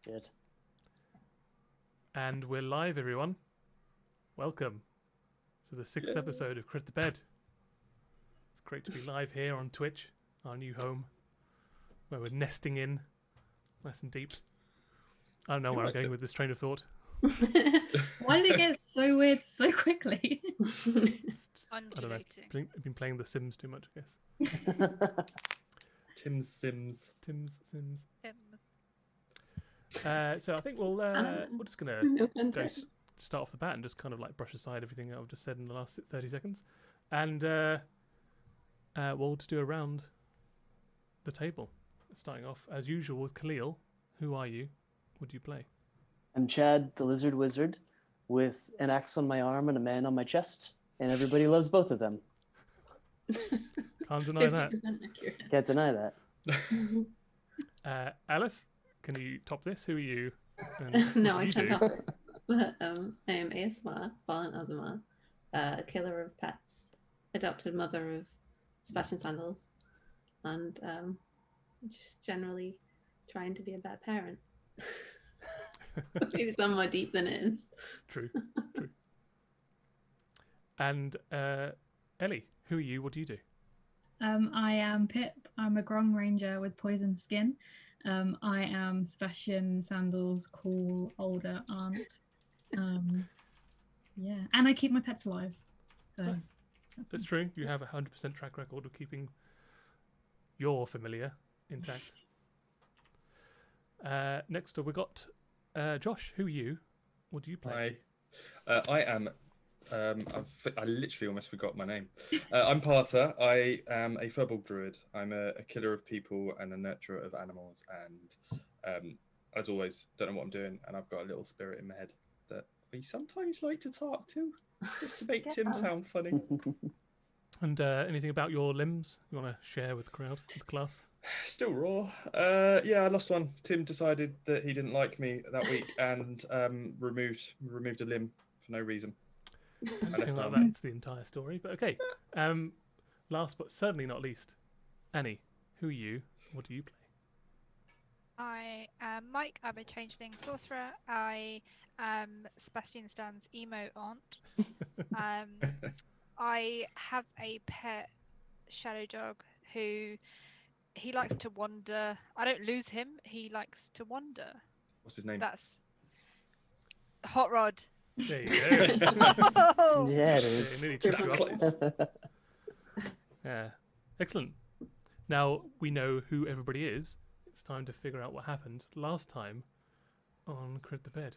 Shit. And we're live, everyone. Welcome to the 6th episode of Crit the Bed. It's great to be live here on Twitch, our new home, where we're nesting in nice and deep. I don't know where I'm going with this train of thought. Why did it get so weird so quickly? I don't know. I've been playing The Sims too much, I guess. Tim's Sims. So I think we're just gonna start off the bat and just kind of like brush aside everything I've just said in the last 30 seconds, and we'll just do around the table, starting off as usual with Khalil. Who are you? What do you play? I'm Chad, the lizard wizard, with an axe on my arm and a man on my chest, and everybody loves both of them. Can't deny that. Can't deny that. Alice, can you top this? Who are you? No, I can't top it. But I am ASMR, Fallen Azumar, a killer of pets, adopted mother of Sebastian Sandals, and just generally trying to be a better parent. Maybe some more deep than it is. True. And Ellie, who are you? What do you do? I am Pip. I'm a Grong Ranger with poison skin. I am Sebastian Sandals' cool older aunt. Yeah, and I keep my pets alive. So nice. That's true. You have a 100% track record of keeping your familiar intact. Next up, we got Josh. Who are you? What do you play? Hi. I am. I literally almost forgot my name. I'm Parter. I am a furball druid. I'm a killer of people and a nurturer of animals. And as always, don't know what I'm doing. And I've got a little spirit in my head that we sometimes like to talk to, just to make Tim sound funny. And anything about your limbs you want to share with the crowd, with the class? Still raw. Yeah, I lost one. Tim decided that he didn't like me that week and removed a limb for no reason. I feel like that's the entire story, but okay. Last but certainly not least, Annie, who are you? What do you play? I am Mike. I'm a changeling sorcerer. I am Sebastian Stan's emo aunt. I have a pet shadow dog who he likes to wander. I don't lose him. He likes to wander. What's his name? That's Hot Rod. There you go. Yeah, it is. Nearly tripped you up. Yeah, excellent. Now we know who everybody is. It's time to figure out what happened last time on Crit the Bed.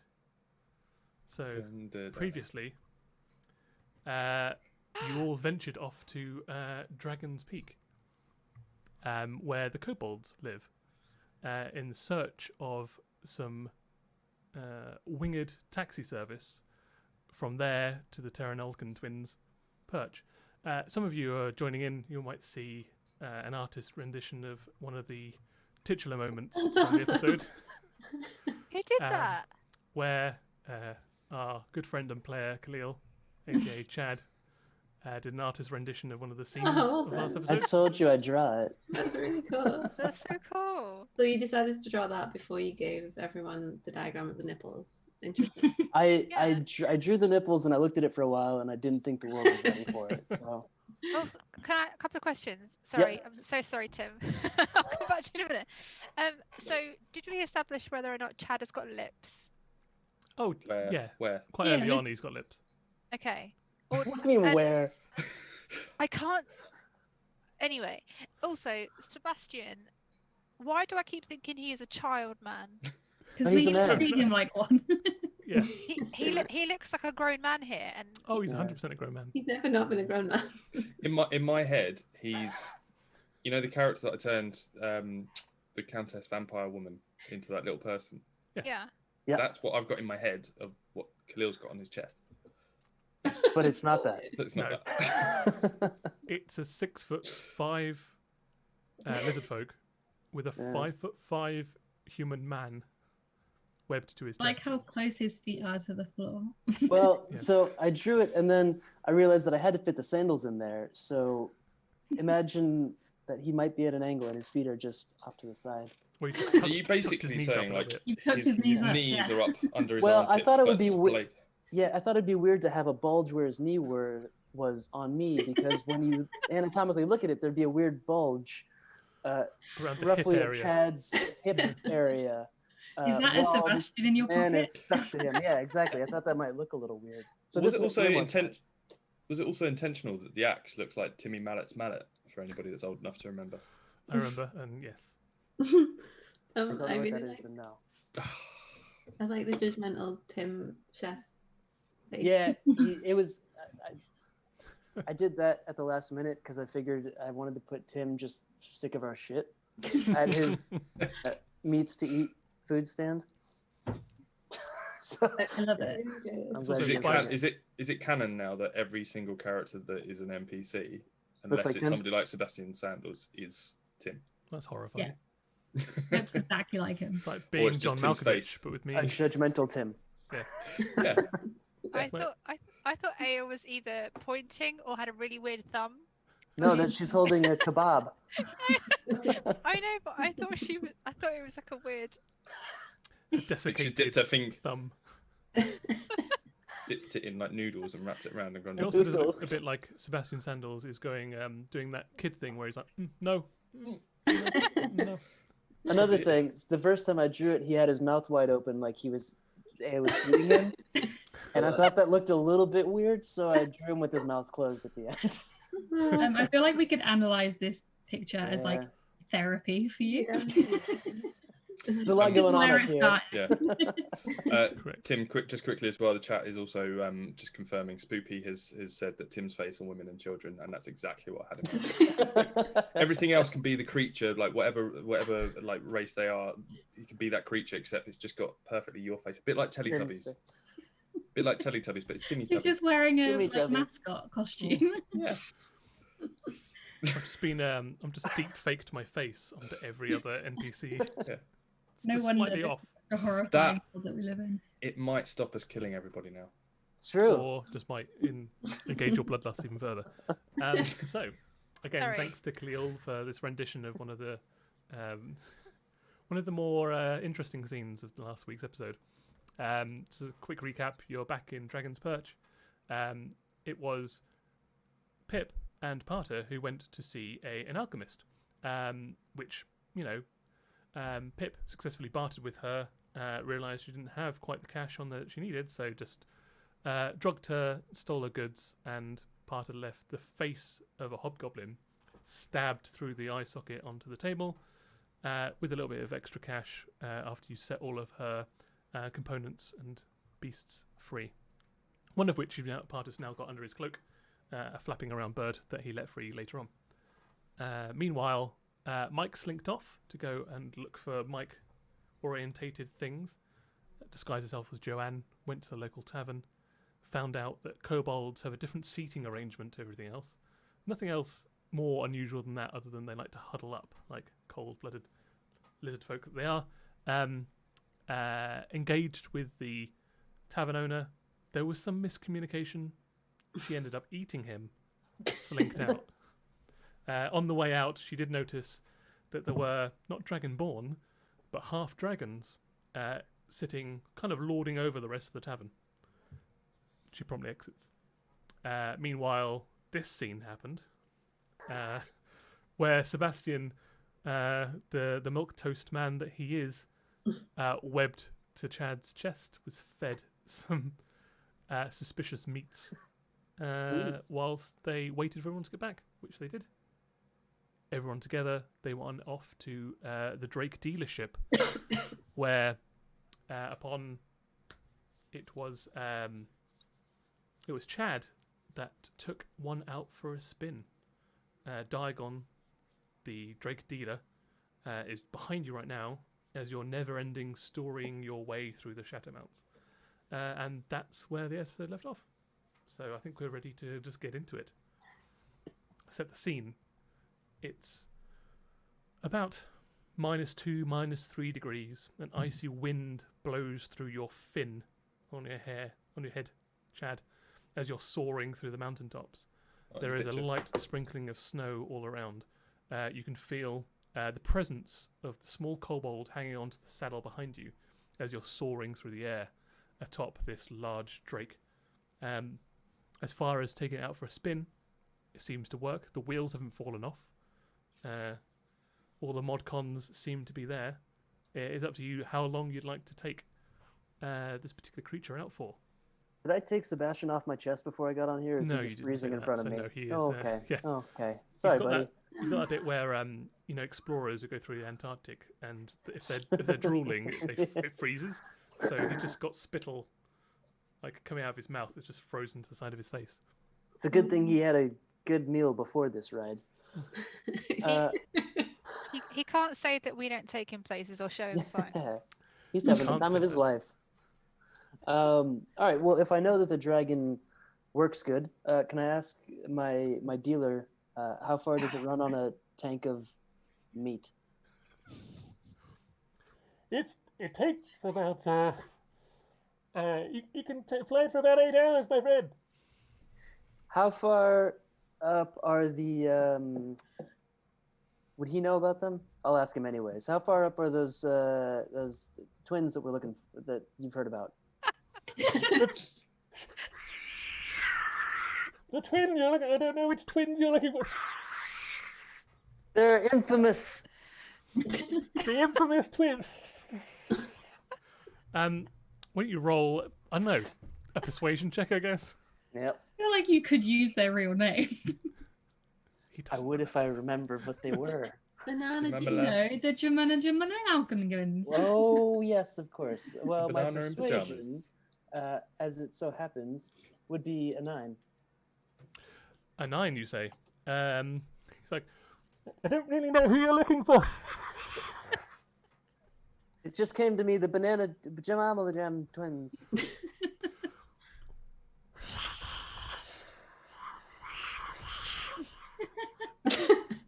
So previously, you all ventured off to Dragon's Peak, where the kobolds live, in search of some winged taxi service from there to the Terranolcan twins' perch. Some of you are joining in. You might see an artist rendition of one of the titular moments from the episode. Who did that? Where our good friend and player Khalil, aka Chad, did an artist rendition of one of the scenes of last episode. I told you I'd draw it. That's really cool. That's so cool. So you decided to draw that before you gave everyone the diagram of the nipples. Interesting. I drew the nipples and I looked at it for a while and I didn't think the world was ready for it. So. Oh, can I a couple of questions? Sorry, Yep. I'm so sorry, Tim. I'll come back to you in a minute. So did we establish whether or not Chad has got lips? Oh, Where? yeah. Where? Quite early on, he's got lips. Okay. What do you mean where? I can't. Anyway, also Sebastian, why do I keep thinking he is a child man? Because He's we a man. treat him like one. Yeah. He looks like a grown man here, and Oh, he's 100% a grown man. He's never not been a grown man. In my head, he's, you know, the character that I turned the Countess Vampire Woman into that little person. yeah. Yeah. That's what I've got in my head of what Khalil's got on his chest. But it's not that. But it's not No. that. It's a 6'5" lizard folk with a 5'5" human man webbed to his chest. Like how close his feet are to the floor. Well, Yeah. so I drew it and then I realized that I had to fit the sandals in there. So imagine that he might be at an angle and his feet are just off to the side. Well, he just Are tucked- you tucked his basically knees up saying a like little bit. He tucked his his knees up, knees yeah. are up under his Well, I armpits? thought it would but be splayed? Yeah, I thought it'd be weird to have a bulge where his knee was on me, because when you anatomically look at it, there'd be a weird bulge, Around the roughly hip at area. Chad's hip area. Is that a while Sebastian in your this man pocket? is stuck to him. Yeah, exactly. I thought that might look a little weird. So Was this it makes also way more sense. Was it also intentional that the axe looks like Timmy Mallet's mallet? For anybody that's old enough to remember. I remember, and yes. I don't know I what really that like, is, and no. I like the judgmental Tim chef. face. Yeah, it was. I did that at the last minute because I figured I wanted to put Tim, just sick of our shit, at his meats to eat food stand. So, I love it. I'm It's glad also you Is guys quite- like it. is it canon now that every single character that is an NPC, unless like it's Tim? somebody like Sebastian Sandals, is Tim? That's horrifying. Looks exactly like him. It's like it's being just John Tim's Malkovich, face. but with me. A judgmental Tim. Yeah. I Well- thought I thought Aya was either pointing or had a really weird thumb. No, that she's holding a kebab. I know, but I thought she was. I thought it was like a weird. She's Desiccated dipped her finger, thumb. dipped it in like noodles and wrapped it around and gone. It also does look Noodles. a bit like Sebastian Sandals is going, doing that kid thing where he's like, no, no. Another thing, the first time I drew it, he had his mouth wide open, like it was feeding him, and I thought that looked a little bit weird, so I drew him with his mouth closed at the end. I feel like we could analyze this picture as like Yeah. therapy for you. There's a lot going on Where up it here. started. Yeah. Correct. Tim, just quickly as well, the chat is also just confirming. Spoopy has said that Tim's face on women and children, and that's exactly what I had in mind. Everything else can be the creature, like whatever like race they are. You can be that creature, except it's just got perfectly your face. A bit like Teletubbies. Bit like Teletubbies, but it's Timmy You're Tubbies. just wearing a Timmy like, Tubbies. mascot costume. Yeah. I've just been, I'm just deep faked my face onto every other NPC. Yeah. It's No just wonder slightly that- off, The horrifying world that we live in. It might stop us killing everybody now. It's true. or just might engage your bloodlust even further. So, again, Sorry. thanks to Khalil for this rendition of one of the more interesting scenes of last week's episode. Just a quick recap: you're back in Dragon's Perch. It was Pip and Parter who went to see an alchemist, which Pip successfully bartered with her. Realised she didn't have quite the cash on that she needed, so just drugged her, stole her goods, and Parter left the face of a hobgoblin stabbed through the eye socket onto the table with a little bit of extra cash after you set all of her components and beasts free. One of which Parter's now got under his cloak, a flapping around bird that he let free later on. Meanwhile, Mike slinked off to go and look for Mike-orientated things, disguised herself as Joanne, went to the local tavern, found out that kobolds have a different seating arrangement to everything else. Nothing else more unusual than that, other than they like to huddle up like cold-blooded lizard folk that they are. Engaged with the tavern owner. There was some miscommunication. She ended up eating him, slinked out. On the way out, she did notice that there were not dragonborn, but half dragons sitting, kind of lording over the rest of the tavern. She promptly exits. Meanwhile, this scene happened, where Sebastian, the milk toast man that he is, webbed to Chad's chest, was fed some suspicious meats whilst they waited for everyone to get back, which they did. Everyone together, they went off to the Drake dealership, where upon it was Chad that took one out for a spin. Diagon, the Drake dealer, is behind you right now as you're never-ending storying your way through the Shadowmounts. And that's where the episode left off. So I think we're ready to just get into it. Set the scene. It's about -2, -3 degrees. An icy wind blows through your fin on your head, Chad, as you're soaring through the mountaintops. There is a light sprinkling of snow all around. You can feel the presence of the small kobold hanging onto the saddle behind you as you're soaring through the air atop this large drake. As far as taking it out for a spin, it seems to work. The wheels haven't fallen off. All the mod cons seem to be there. It is up to you how long you'd like to take this particular creature out for. Did I take Sebastian off my chest before I got on here? Or is No, he you just didn't freezing say in that, front of so me? no, he is, Oh, okay. yeah. Oh, okay. Sorry, You've got buddy. You've got a bit where explorers who go through the Antarctic, and if they're drooling, it freezes. So he just got spittle like coming out of his mouth. It's just frozen to the side of his face. It's a good thing he had a good meal before this ride. He can't say that we don't take him places or show him signs. He's having the Can't time say of his that. life. All right. Well, if I know that the dragon works good, can I ask my dealer how far does it run on a tank of meat? It takes about you can fly it for about 8 hours, my friend. How far up are the? Would he know about them? I'll ask him anyways. How far up are those twins that we're looking that you've heard about? The twin you're looking. I don't know which twins you're looking for. They're infamous. The infamous twin. Why don't you roll? I don't know, a persuasion check, I guess. Yep. I feel like you could use their real name. He I doesn't. would if I remembered what they were. Banana Remember juice. that? No, the German Alkengans. Oh yes, of course. Well, my Banana in pajamas. persuasion, as it so happens, would be a 9. A 9, you say? He's like, I don't really know who you're looking for. It just came to me, the Jam twins.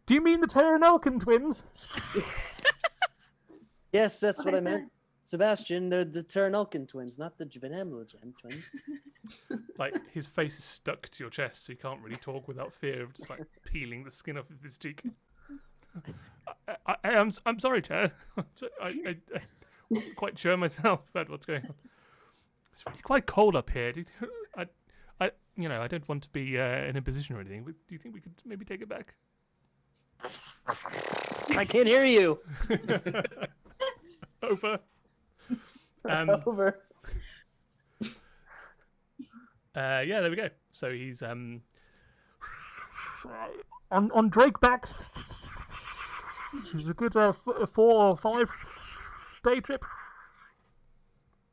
Do you mean the Terranelcan twins? Yes, that's what I meant. Sebastian, they're the Terranelcan twins, not the Jam twins. like his face is stuck to your chest, so you can't really talk without fear of just like peeling the skin off of his cheek. I'm sorry, Chad. I'm not quite sure myself about what's going on. It's really quite cold up here. Do you think, I don't want to be in a position or anything, but do you think we could maybe take it back? I can't hear you. Over. Over. Yeah, there we go. So he's On Drake back. It's a good 4 or 5 day trip.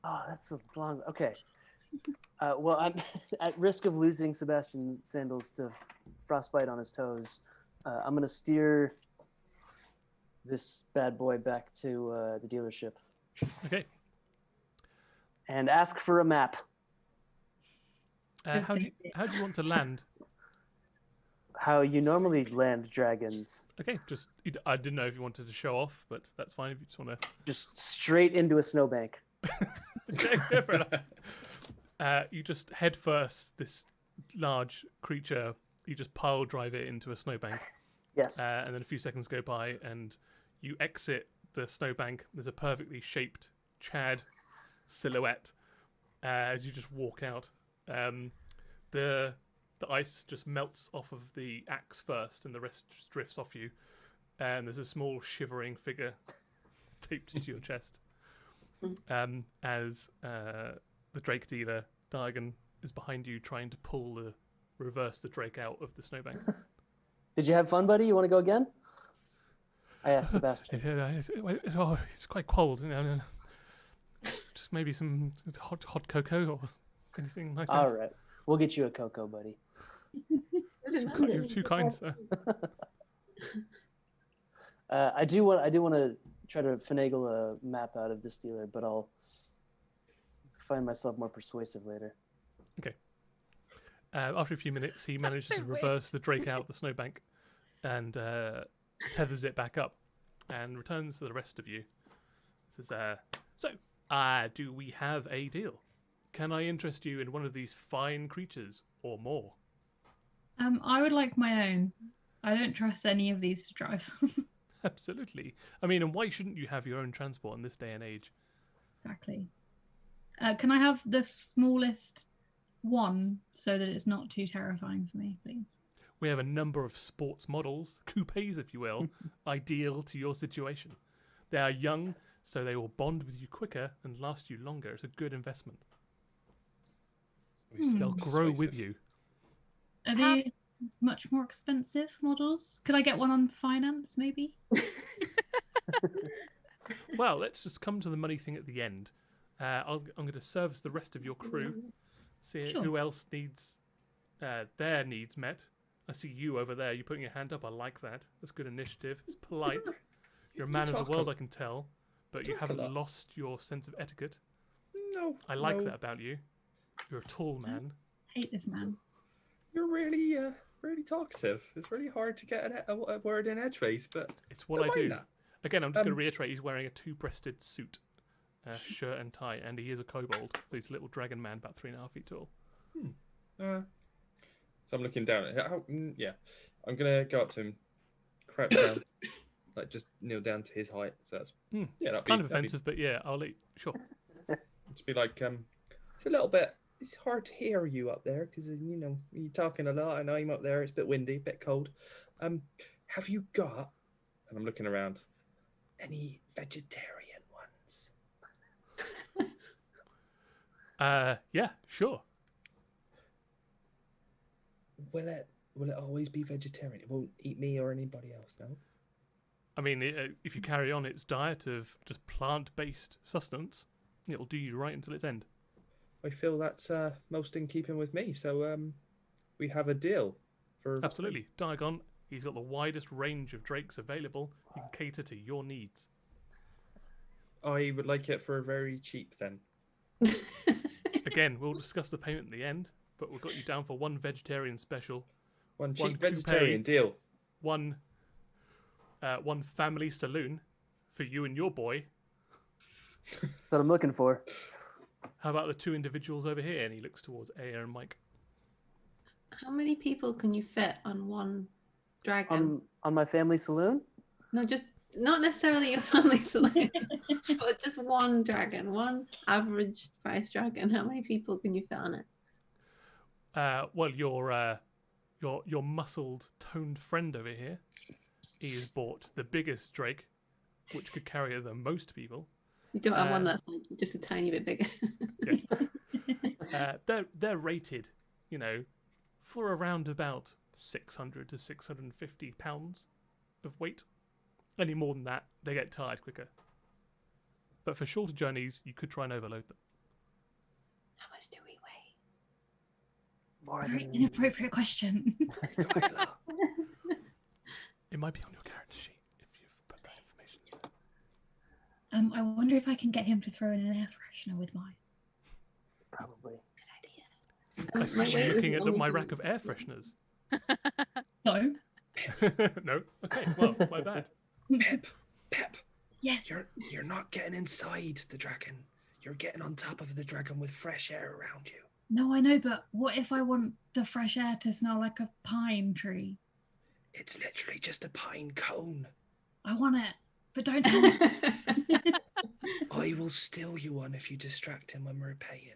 Oh, that's a long. Okay. Well, I'm at risk of losing Sebastian Sandals to frostbite on his toes. I'm gonna steer this bad boy back to the dealership okay. and ask for a map. How do you want to land? How you normally land dragons. Okay, I didn't know if you wanted to show off, but that's fine if you just want to. Just straight into a snowbank. Okay, yeah, fair enough. You just head first this large creature. You just pile drive it into a snowbank, Yes. and then a few seconds go by, and you exit the snowbank. There's a perfectly shaped Chad silhouette as you just walk out. The ice just melts off of the axe first, and the rest just drifts off you. And there's a small shivering figure taped to your chest. As the Drake dealer, Diagon, is behind you trying to reverse the Drake out of the snowbank. Did you have fun, buddy? You want to go again? I asked Sebastian. It's quite cold. Just maybe some hot cocoa or anything like that. All right. We'll get you a cocoa, buddy. You're too kind, sir. I do want to try to finagle a map out of this dealer, but I'll find myself more persuasive later. Okay. After a few minutes, he manages to so weird. reverse the Drake out of the snowbank and tethers it back up and returns to the rest of you. Says, do we have a deal? Can I interest you in one of these fine creatures or more? I would like my own. I don't trust any of these to drive. Absolutely. I mean, and why shouldn't you have your own transport in this day and age? Exactly. Can I have the smallest one so that it's not too terrifying for me, please? We have a number of sports models, coupes, if you will, ideal to your situation. They are young, so they will bond with you quicker and last you longer. It's a good investment. They'll grow with you. Are they much more expensive models? Could I get one on finance, maybe? Well, let's just come to the money thing at the end. I'm going to service the rest of your crew. See Sure. who else needs their needs met. I see you over there. You're putting your hand up. I like that. That's good initiative. It's polite. You're a man of the world, I can tell, but you haven't lost your sense of etiquette. No. I like that about you. You're a tall man. I hate this man. You're really, really talkative. It's really hard to get a word in edgeways, but It's what don't I do. mind that. Again, I'm just going to reiterate. He's wearing a two-breasted suit, shirt and tie, and he is a kobold. So he's a little dragon man, about 3.5 feet tall. So I'm looking down at it. Yeah, I'm gonna go up to him, crouch down, like just kneel down to his height. So that's that'd Kind of offensive, but yeah, I'll let sure. Just be like, it's a little bit. It's hard to hear you up there because you're talking a lot, and I'm up there. It's a bit windy, a bit cold. Have you got? And I'm looking around. Any vegetarian ones? Yeah, sure. Will it always be vegetarian? It won't eat me or anybody else, no? I mean, if you carry on its diet of just plant-based sustenance, it'll do you right until its end. I feel that's most in keeping with me. So we have a deal for Absolutely. Diagon, he's got the widest range of drakes available. He can cater to your needs. I would like it for very cheap then. Again, we'll discuss the payment at the end, but we've got you down for one vegetarian special, One One cheap vegetarian coupe. deal. one family saloon for you and your boy. That's what I'm looking for. How about the two individuals over here? And he looks towards Aya and Mike. How many people can you fit on one dragon? On my family saloon? No, just not necessarily your family saloon, but just one dragon, one average price dragon. How many people can you fit on it? Well, your muscled, toned friend over here, he has bought the biggest drake, which could carry the most people. You don't have one that's like just a tiny bit bigger. They're rated, for around about 600 to 650 pounds of weight. Any more than that, they get tired quicker. But for shorter journeys, you could try and overload them. How much do we weigh? More Very than inappropriate question. It might be on your character sheet if you've put that information. I wonder if I can get him to throw in an air freshener with mine. probably. Good I idea. see My you weight is looking the at only my thing- rack of air fresheners. No. No? Okay, well, my bad. Pep, Yes. you're not getting inside the dragon. You're getting on top of the dragon with fresh air around you. No, I know, but what if I want the fresh air to smell like a pine tree? It's literally just a pine cone. I want it, but don't tell me. I will steal you one if you distract him when we're paying.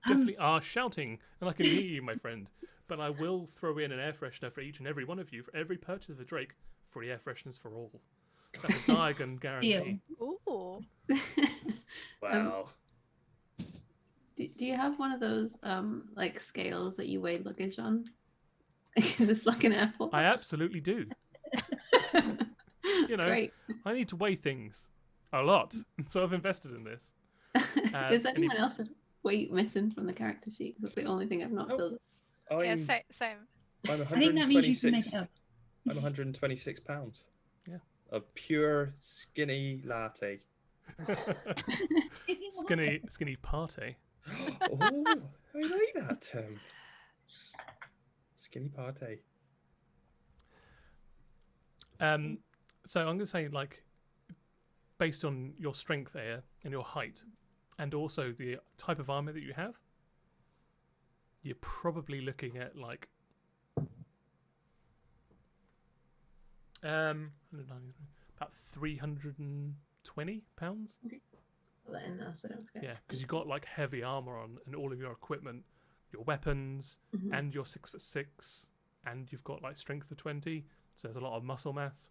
Definitely are shouting, and I can hear you, my friend. But I will throw in an air freshener for each and every one of you. For every purchase of a drake, free air fresheners for all. That's a Diagon guarantee. Ooh. Wow. Do you have one of those like scales that you weigh luggage on? Is this like an airport? I absolutely do. Great. I need to weigh things a lot, so I've invested in this. Is anyone else's weight missing from the character sheet? That's the only thing I've not Nope. filled. Yeah, I'm same. I'm I think that means you can make 126. it up. I'm 126 pounds. Yeah. Of pure skinny latte. Skinny party. Oh, I like that term. Skinny party. So I'm going to say, based on your strength, Aya, and your height, and also the type of armor that you have, you're probably looking at about £320. Put that in there so I don't forget. Yeah, because you've got like heavy armor on and all of your equipment, your weapons, Mhm. and you're 6'6", and you've got like strength of 20, so there's a lot of muscle mass.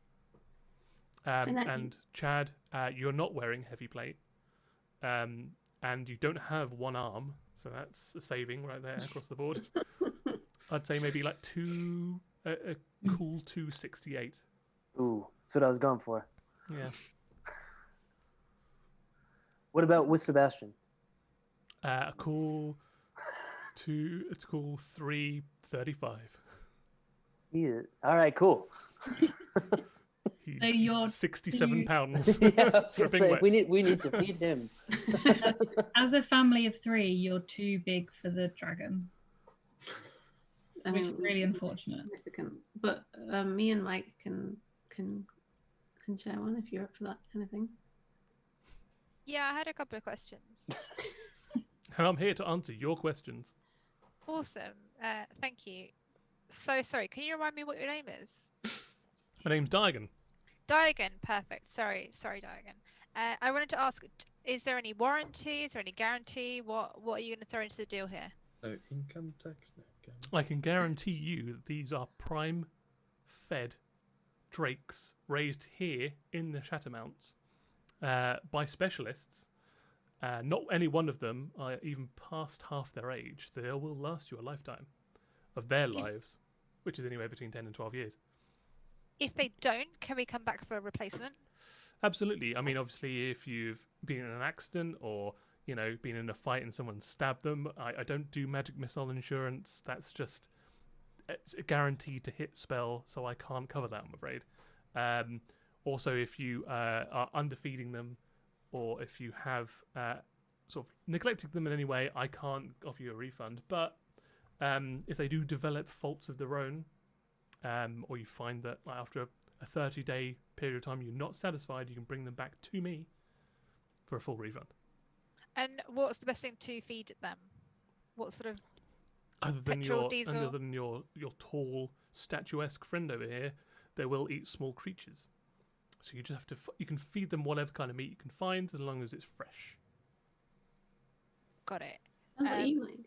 And that- And Chad, you're not wearing heavy plate, and you don't have one arm, so that's a saving right there across the board. I'd say maybe like a cool 268. Ooh, that's what I was going for. Yeah. What about with Sebastian? A cool 335. Yeah. All right, cool. He's you're 67 two- pounds. Yeah, I was gonna Dripping say, wet. we need to feed him. As a family of 3, you're too big for the dragon, I which mean, is really unfortunate. significant. But me and Mike can share one if you're up for that kind of thing. Yeah, I had a couple of questions. And I'm here to answer your questions. Awesome. Thank you. So sorry, can you remind me what your name is? My name's Diagon. Diagon, perfect. Sorry, Diagon. I wanted to ask, is there any warranty? Is there any guarantee? What are you going to throw into the deal here? No income tax. No. I can guarantee you that these are prime-fed drakes raised here in the Shattermounts by specialists. Not any one of them are even past half their age. They will last you a lifetime of their lives, which is anywhere between 10 and 12 years. If they don't, can we come back for a replacement? Absolutely. I mean, obviously, if you've been in an accident or, you know, been in a fight and someone stabbed them, I don't do magic missile insurance. That's just it's a guaranteed to hit spell, so I can't cover that, I'm afraid. Also, if you are underfeeding them or if you have sort of neglected them in any way, I can't offer you a refund. But if they do develop faults of their own, or you find that after a 30-day period of time you're not satisfied, you can bring them back to me for a full refund. And what's the best thing to feed them? What sort of Other than petrol, diesel? other than your tall, statuesque friend over here, they will eat small creatures. So you just have to you can feed them whatever kind of meat you can find, as long as it's fresh. Got it. Sounds like you, Mike.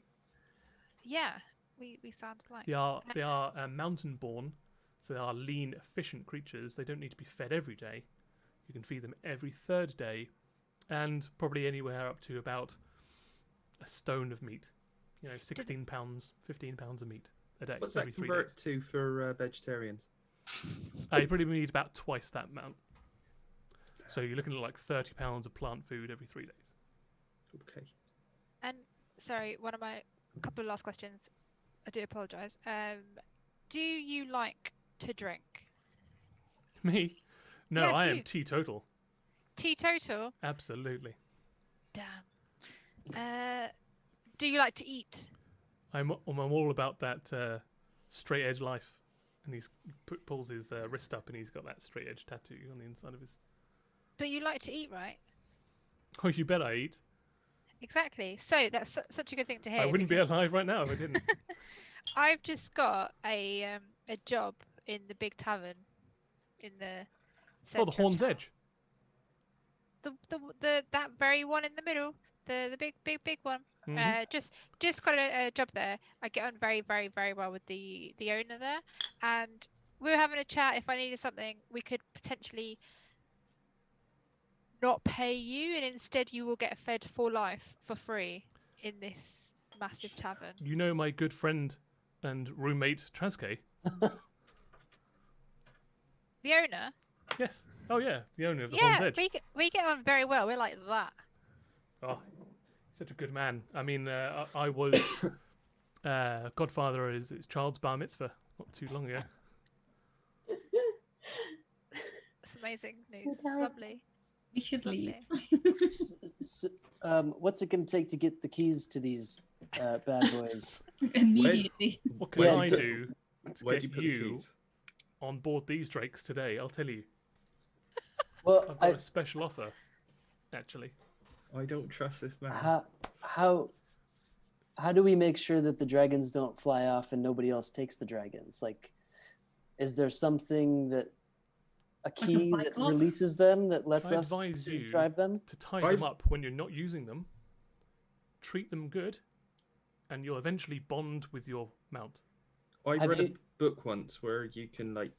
Yeah, we sound alike. They are mountain born, so they are lean, efficient creatures. They don't need to be fed every day. You can feed them every third day, and probably anywhere up to about a stone of meat. You know, 16 pounds, 15 pounds of meat a day. What's every that 3 convert days. to for vegetarians? You probably need about twice that amount. So you're looking at like 30 pounds of plant food every 3 days. Okay. And sorry, one of my couple of last questions. I do apologise. Do you like to drink? Me? No, Yes, I you. am teetotal. Teetotal? Absolutely. Damn. Do you like to eat? I'm all about that straight edge life. And he pulls his wrist up and he's got that straight edge tattoo on the inside of his... But you like to eat, right? Oh, you bet I eat. Exactly. So that's such a good thing to hear. I wouldn't be because alive right now if I didn't. I've just got a job in the big tavern in the Oh, centre the of Horn's town. Edge. The that very one in the middle, the big one. Mhm. Just got a job there. I get on very well with the owner there, and we were having a chat. If I needed something, we could potentially not pay you, and instead you will get fed for life for free in this massive tavern. You know my good friend and roommate Traske? The owner? Yes. Oh yeah, the owner of the Horn's Yeah, Edge. we get on very well. We're like that. Oh, such a good man. I mean, I was godfather of his child's bar mitzvah not too long ago. It's amazing news. It's Okay. lovely. We should leave. Lovely. What's it going to take to get the keys to these bad boys? Immediately. What can Yeah, I d- do to Where do get you put the you keys? on board these drakes today? I'll tell you. Well, I've got a special offer, actually. I don't trust this man. how do we make sure that the dragons don't fly off and nobody else takes the dragons? Like, is there something that a key bike that lock? releases them that lets I us advise to you drive them? to tie them up when you're not using them. Treat them good, and you'll eventually bond with your mount. I Have read a you- book once where you can like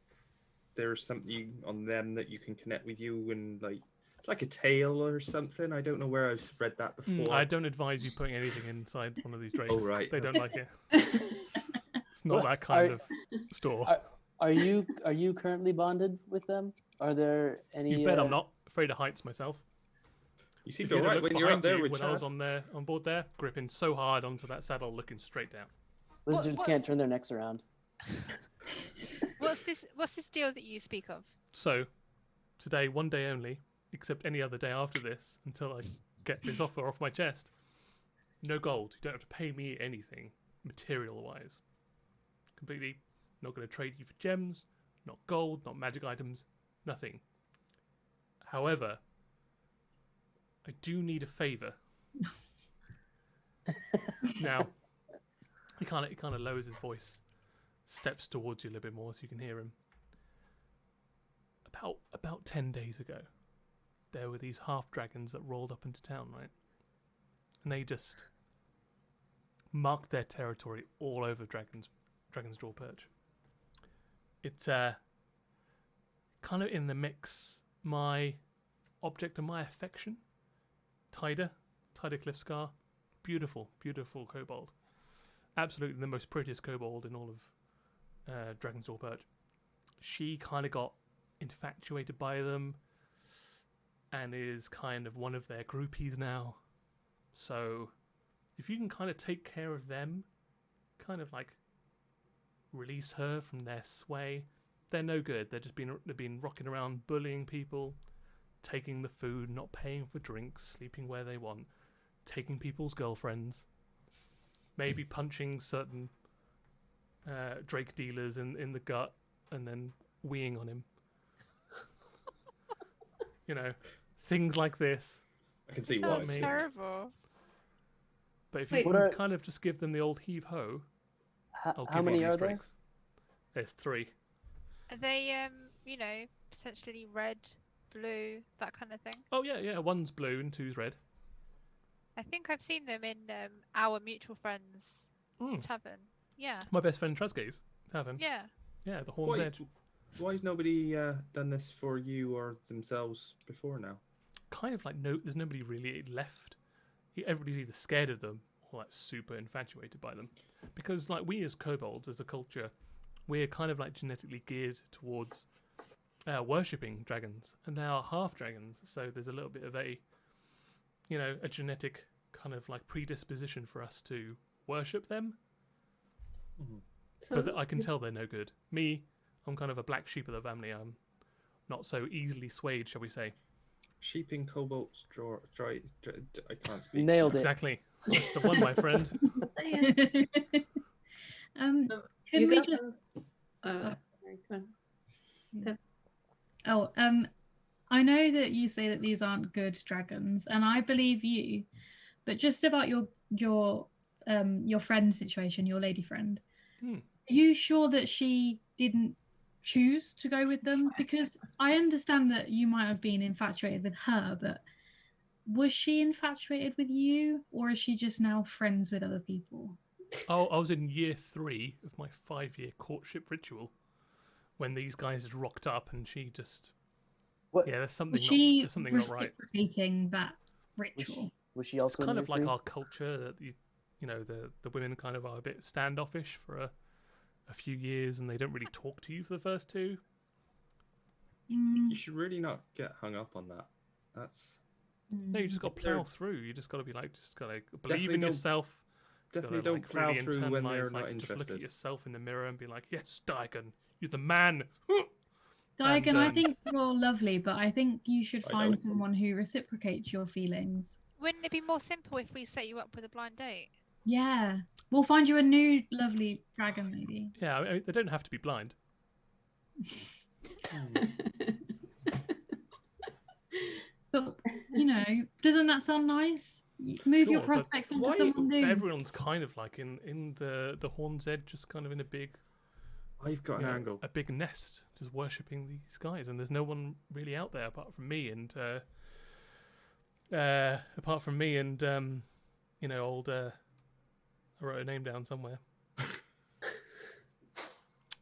there's something on them that you can connect with you and like it's like a tail or something. I don't know where I've read that before. I don't advise you putting anything inside one of these drakes. Oh, right. They don't like it. It's not What? that kind Are- of store. Are you currently bonded with them? Are there any? You bet I'm not. Afraid of heights myself. You seem If to you'd all have right looked when you're up behind there you with when I was Chad. on board there, gripping so hard onto that saddle, looking straight down. Lizards What's- can't turn their necks around. What's this deal that you speak of? So, today, one day only, except any other day after this, until I get this offer off my chest. No gold. You don't have to pay me anything, material-wise. Completely not going to trade you for gems, not gold, not magic items, nothing. However, I do need a favour. Now, he kind of lowers his voice, steps towards you a little bit more so you can hear him. About 10 days ago, there were these half dragons that rolled up into town, right? And they just marked their territory all over Dragon's Draw Perch. It's kind of in the mix. My object of my affection, Tyder Cliffscar, beautiful kobold, absolutely the most prettiest kobold in all of Dragon's Door Perch. She kind of got infatuated by them and is kind of one of their groupies now. So if you can kind of take care of them, kind of like release her from their sway, they're no good. They've been rocking around, bullying people, taking the food, not paying for drinks, sleeping where they want, taking people's girlfriends, maybe punching certain Drake dealers in the gut and then weeing on him. You know, things like this. I can see what I why. Sounds mean. terrible. But if you Wait. can What are- kind of just give them the old heave ho, I'll How give many you are these there? drakes. There's 3. Are they potentially red, blue, that kind of thing? Oh yeah, one's blue and 2's red. I think I've seen them in our mutual friends Mm. tavern. Yeah. My best friend Trasgaze tavern. Yeah. Yeah, the Horn's Why, Edge. why has nobody done this for you or themselves before now? Kind of like there's nobody really left. Everybody's either scared of them or like super infatuated by them, because like we as kobolds as a culture, we're kind of like genetically geared towards worshipping dragons, and they are half dragons, so there's a little bit of a genetic kind of like predisposition for us to worship them. So, But I can tell they're no good. Me, I'm kind of a black sheep of the family. I'm not so easily swayed, shall we say. Sheep in cobalt's dry. I can't speak. Nailed it. Exactly. That's the one, my friend. Can you we got just those- sorry, go on. I know that you say that these aren't good dragons, and I believe you, but just about your friend situation, your lady friend, Hmm. are you sure that she didn't choose to go with them? Because I understand that you might have been infatuated with her, but was she infatuated with you, or is she just now friends with other people? Oh, I was in year 3 of my 5-year courtship ritual when these guys had rocked up, and she just What? there's Was something she there's something not right. reciprocating that Was ritual? was she also It's kind in of year like 3? our culture that the women kind of are a bit standoffish for a few years, and they don't really talk to you for the first 2. You should really not get hung up on that. That's No, you just got to They're- plow through. You just got to be like, just got to believe Definitely in don't- yourself. definitely Gotta, don't like, plow really through when they're internalise, not like, just look at interested. yourself in the mirror and be like, yes, Diagon, you're the man. Diagon, And, I think you're lovely, but I think you should I find don't. someone who reciprocates your feelings. Wouldn't it be more simple if we set you up with a blind date? Yeah. We'll find you a new lovely dragon lady. Yeah, I mean, they don't have to be blind. But, doesn't that sound nice? Move your Sure, but prospects onto why- someone But new. everyone's kind of like in the Horn's Edge, just kind of in a big I've got you an know, angle. a big nest, just worshipping these guys, and there's no one really out there apart from me and you know, old. I wrote her name down somewhere.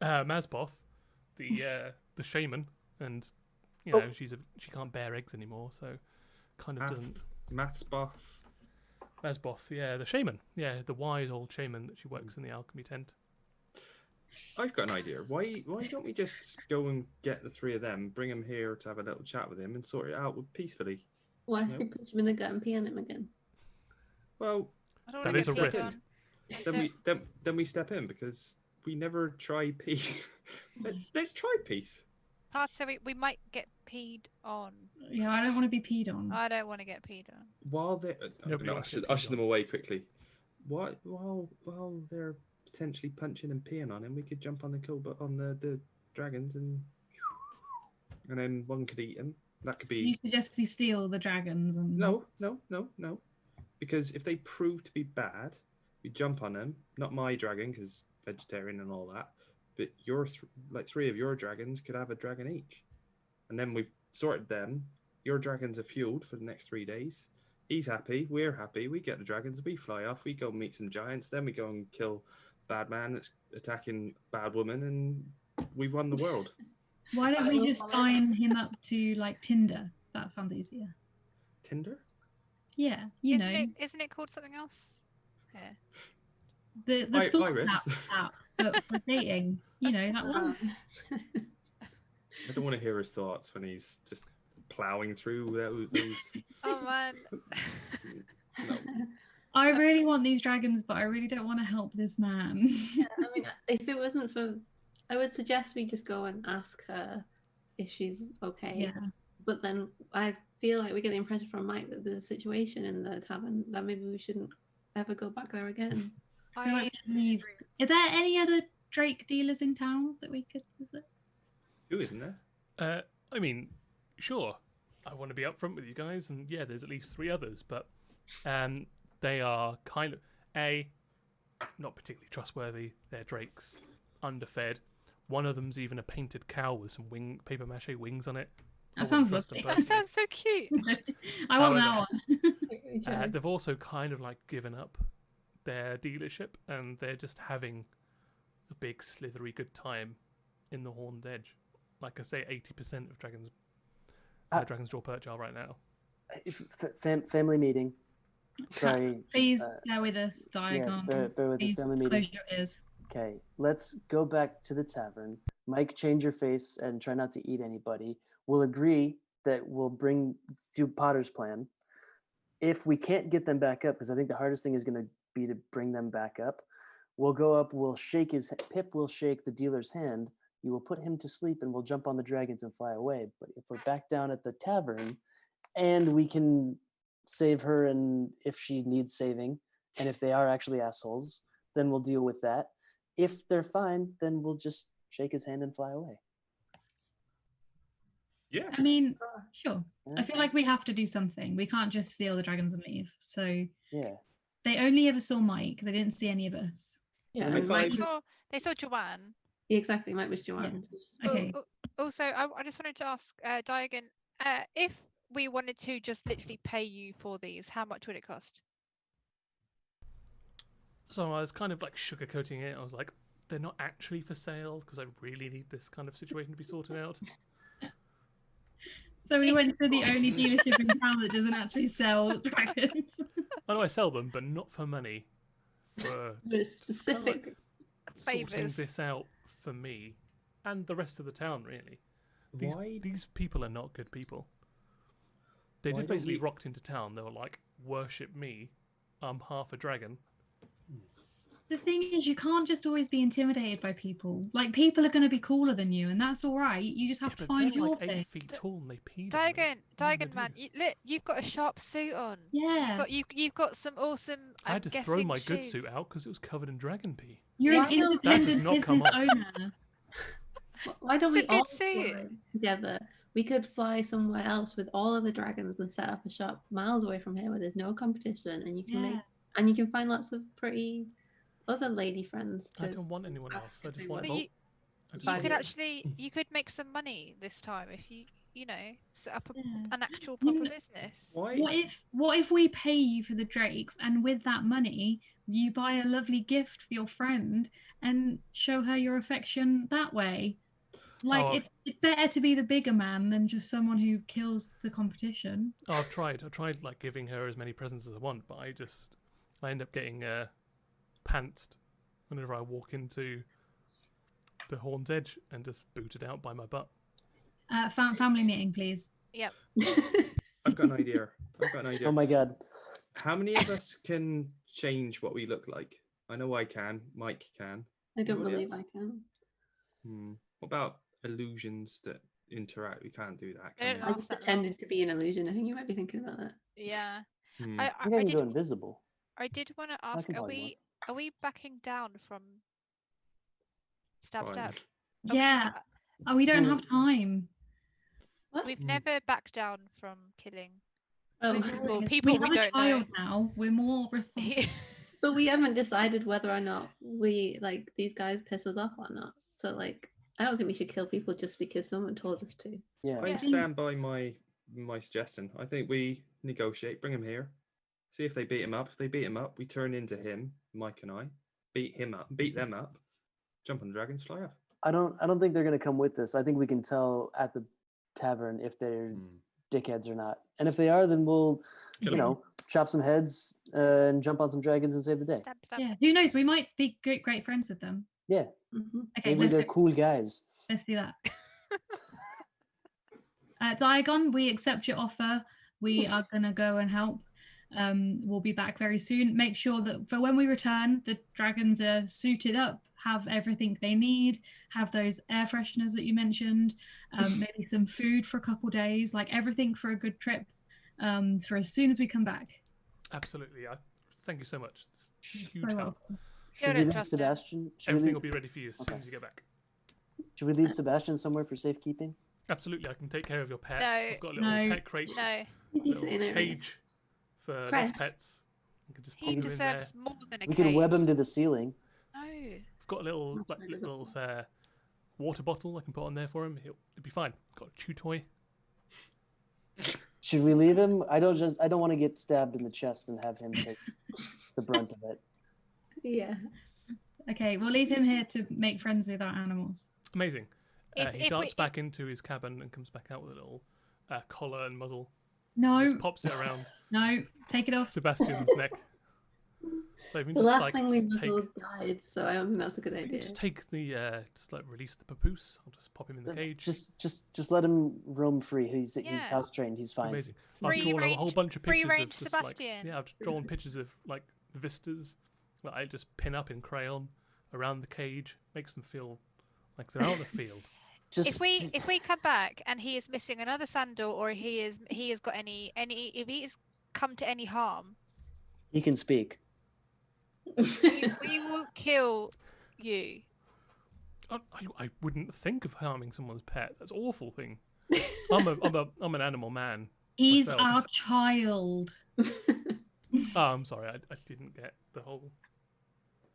Mazboth, the shaman, and you know she can't bear eggs anymore, so kind of doesn't. Mazboth, yeah, the shaman, yeah, the wise old shaman that she works in the alchemy tent. I've got an idea. Why don't we just go and get the 3 of them, bring them here to have a little chat with him, and sort it out peacefully? Why if you punch him in the gut and pee on him again? Well, I don't That wanna is get a peed risk. on. then we step in because we never try peace. Let's try peace. So we might get peed on. Yeah, I don't want to be peed on. I don't want to get peed on. While they Nobody wants to get usher peed them on. away quickly. While they're potentially punching and peeing on him, we could jump on the dragons and then one could eat him. That could You be suggest we steal the dragons and no. Because if they prove to be bad, we jump on them. Not my dragon, because vegetarian and all that. But your 3 of your dragons could have a dragon each, and then we've sorted them. Your dragons are fueled for the next 3 days. He's happy. We're happy. We get the dragons. We fly off. We go meet some giants. Then we go and kill bad man that's attacking bad woman, and we've won the world. Why don't we just sign him up to like Tinder? That sounds easier. Tinder? Yeah, Isn't it called something else? Yeah. the thoughts Iris. app, but for dating. You know that one. I don't want to hear his thoughts when he's just plowing through those. Oh man. No. I really want these dragons, but I really don't want to help this man. Yeah, I mean, if it wasn't for, I would suggest we just go and ask her if she's okay. Yeah. But then I feel like we get the impression from Mike that there's a situation in the tavern that maybe we shouldn't ever go back there again. I feel like we should leave. Are there any other Drake dealers in town that we could visit? 2, isn't there? I mean, sure, I want to be upfront with you guys, and yeah, there's at least 3 others, but they are kind of not particularly trustworthy. They're drakes, underfed. One of them's even a painted cow with some paper mache wings on it. That sounds trust them lovely. That sounds so cute. I want However, that one. they've also kind of like given up their dealership, and they're just having a big slithery good time in the Horned Edge. Like I say, 80% of Dragon's Jaw Perch are right now. Family meeting. Sorry. Please bear with us, Yeah, Diagon. bear with this Please family meeting. close your ears. Okay, let's go back to the tavern. Mike, change your face and try not to eat anybody. We'll agree that we'll do Potter's plan. If we can't get them back up, because I think the hardest thing is going to be to bring them back up, we'll go up, Pip will shake the dealer's hand, you will put him to sleep, and we'll jump on the dragons and fly away. But if we're back down at the tavern, and we can save her, and if she needs saving, and if they are actually assholes, then we'll deal with that. If they're fine, then we'll just shake his hand and fly away. Yeah. I mean, sure. I Yeah. feel like we have to do something. We can't just steal the dragons and leave. So Yeah. they only ever saw Mike. They didn't see any of us. Yeah, So and Mike, They saw Joanne. exactly. Mike was Joanne. Okay. Also, I just wanted to ask Diagon, if we wanted to just literally pay you for these, how much would it cost? So I was kind of like sugarcoating it. I was like, they're not actually for sale because I really need this kind of situation to be sorted out. So we went to the only dealership in town that doesn't actually sell dragons. I know I sell them, but not for money. For It's just kind of like specific. sorting Favours. this out for me and the rest of the town, really. Why? These people are not good people. They Why just don't basically we- rocked into town. They were like, worship me. I'm half a dragon. The thing is, you can't just always be intimidated by people. Like, people are going to be cooler than you, and that's all right. You just have Yeah, to but find they're your like 8 thing. feet tall and they peed on me. Diagon, What am I Diagon man, doing? you've got a sharp suit on. Yeah. You've got some awesome. I had to throw guessing my good shoes. suit out because it was covered in dragon pee. You're Why an don't- That does independent not come business off. owner. Why don't It's we a all good suit. fly together? We could fly somewhere else with all of the dragons and set up a shop miles away from here where there's no competition, and you can Yeah. you can find lots of pretty other lady friends. I To don't want anyone else. ask I if just they want want- But 5 could years. actually you could make some money this time if you know set up Yeah. an actual You proper know- business. Why? What if we pay you for the drakes, and with that money you buy a lovely gift for your friend and show her your affection that way? Like Oh. it's better to be the bigger man than just someone who kills the competition. Oh, I've tried like giving her as many presents as I want, but I end up getting pantsed whenever I walk into the Horn's Edge and just booted out by my butt. Family meeting, please. Yep. I've got an idea. Oh my god. How many of us can change what we look like? I know I can. Mike can. I don't Anybody believe else? I can. What about illusions that interact? We can't do that. They Can don't we? I last just that long. pretended to be an illusion. I think you might be thinking about that. Yeah. Hmm. I I think I can did go invisible. I did want to ask, can are probably we backing down from stab Fine. stab? Yeah. Oh, we don't Hmm. have time. What? We've Hmm. never backed down from killing. Oh, Well, We people have we a don't know. child now. We're more responsible. but we haven't decided whether or not we like these guys piss us off or not. So like, I don't think we should kill people just because someone told us to. Yeah. I Yeah. stand by my suggestion. I think we negotiate. Bring him here. See if they beat him up. If they beat him up, we turn into him, Mike and I. Beat them up. Jump on the dragons, fly off. I don't think they're gonna come with this. I think we can tell at the tavern if they're dickheads or not. And if they are, then we'll, Kill you 'em. know, chop some heads and jump on some dragons and save the day. Stab stab. Yeah. Who knows? We might be great friends with them. Yeah. Mhm. Okay, Maybe let's they're do, cool guys. let's do that. Diagon, we accept your offer. We are gonna go and help. We'll be back very soon. Make sure that for when we return, the dragons are suited up, have everything they need, have those air fresheners that you mentioned, maybe some food for a couple days, like everything for a good trip, for as soon as we come back. Absolutely. Thank you so much. It's a huge Very help. welcome. Should don't we leave trust him. Sebastian? Should we Everything leave, will be ready for you as soon Okay. as you get back. should we leave Sebastian somewhere for safekeeping? Absolutely, I can take care of your pet. No. I've got a little No. pet crate, No, You little say no. cage for Fresh. lost pets. You can just pop he them in there. deserves more than a We cage. could web him to the ceiling. No. I've got a little Oh, that is little water bottle I can put on there for him. It'll be fine. Got a chew toy. Should we leave him? I don't want to get stabbed in the chest and have him take the brunt of it. Yeah. Okay, we'll leave him here to make friends with our animals. Amazing. If- He if darts we- back into his cabin and comes back out with a little collar and muzzle. No, Just pops it around no, take it off. Sebastian's neck. So if you The just last like thing we just take, muzzled died, so I don't think that's a good if you idea. just take the just like release the papoose. I'll just pop him in the cage. Just let him roam free. He's Yeah. house trained. He's fine. Amazing. Free I've drawn a range- whole bunch of free pictures range of just like Sebastian. yeah, I've just drawn pictures of like vistas that I just pin up in crayon around the cage. Makes them feel like they're out in the field. Just If we come back and he is missing another sandal, or he has got any if he has come to any harm, he can speak. we will kill you. I wouldn't think of harming someone's pet. That's an awful thing. I'm an animal man. He's myself. our child. Oh, I'm sorry. I didn't get the whole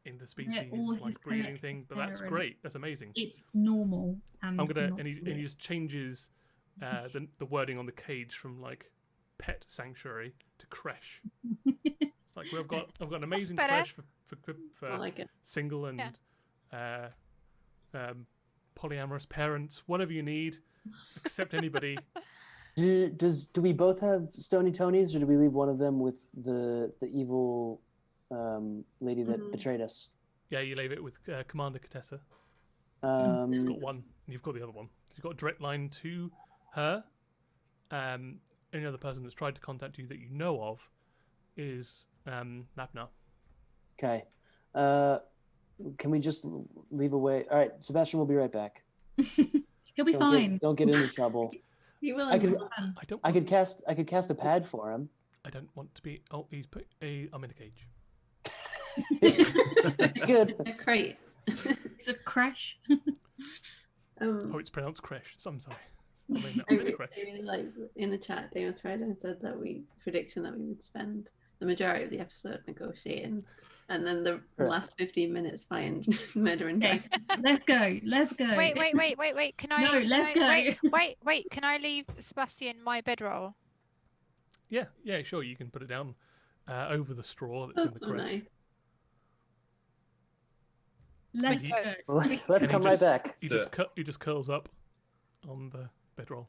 interspecies all his like breeding pet thing, but that's parents. great. That's amazing. It's normal. And I'm gonna not and he weird. just changes the wording on the cage from like pet sanctuary to creche. It's like I've got an amazing better. creche for I like it. single and polyamorous parents, whatever you need, accept anybody. Do we both have Stony Tonys, or do we leave one of them with the evil lady that betrayed us? Yeah, you leave it with Commander Katessa. Um, He's got one, and you've got the other one. You've got a direct line to her. Any other person that's tried to contact you that you know of is Nabna. Okay. Can we just leave away? All right, Sebastian will be right back. He'll be fine. Don't get into trouble. You will. I could I could cast a pad for him. I don't want to be. Oh, I'm in a cage. Good. A crate. It's a crash. Oh, it's pronounced creche. So I'm sorry. I'm in I a creche. really like in the chat. Damos Friday said that prediction that we would spend the majority of the episode negotiating and then the Correct. last 15 minutes fighting murdering Okay, dragons. let's go. Wait. Can I? No, can let's I, go. Wait. Can I leave Sebastian my bedroll? Yeah, sure. You can put it down over the straw that's in the That's so crèche. nice. Let's he- go. Let's And he come right just- back. He just curls up on the bedroll.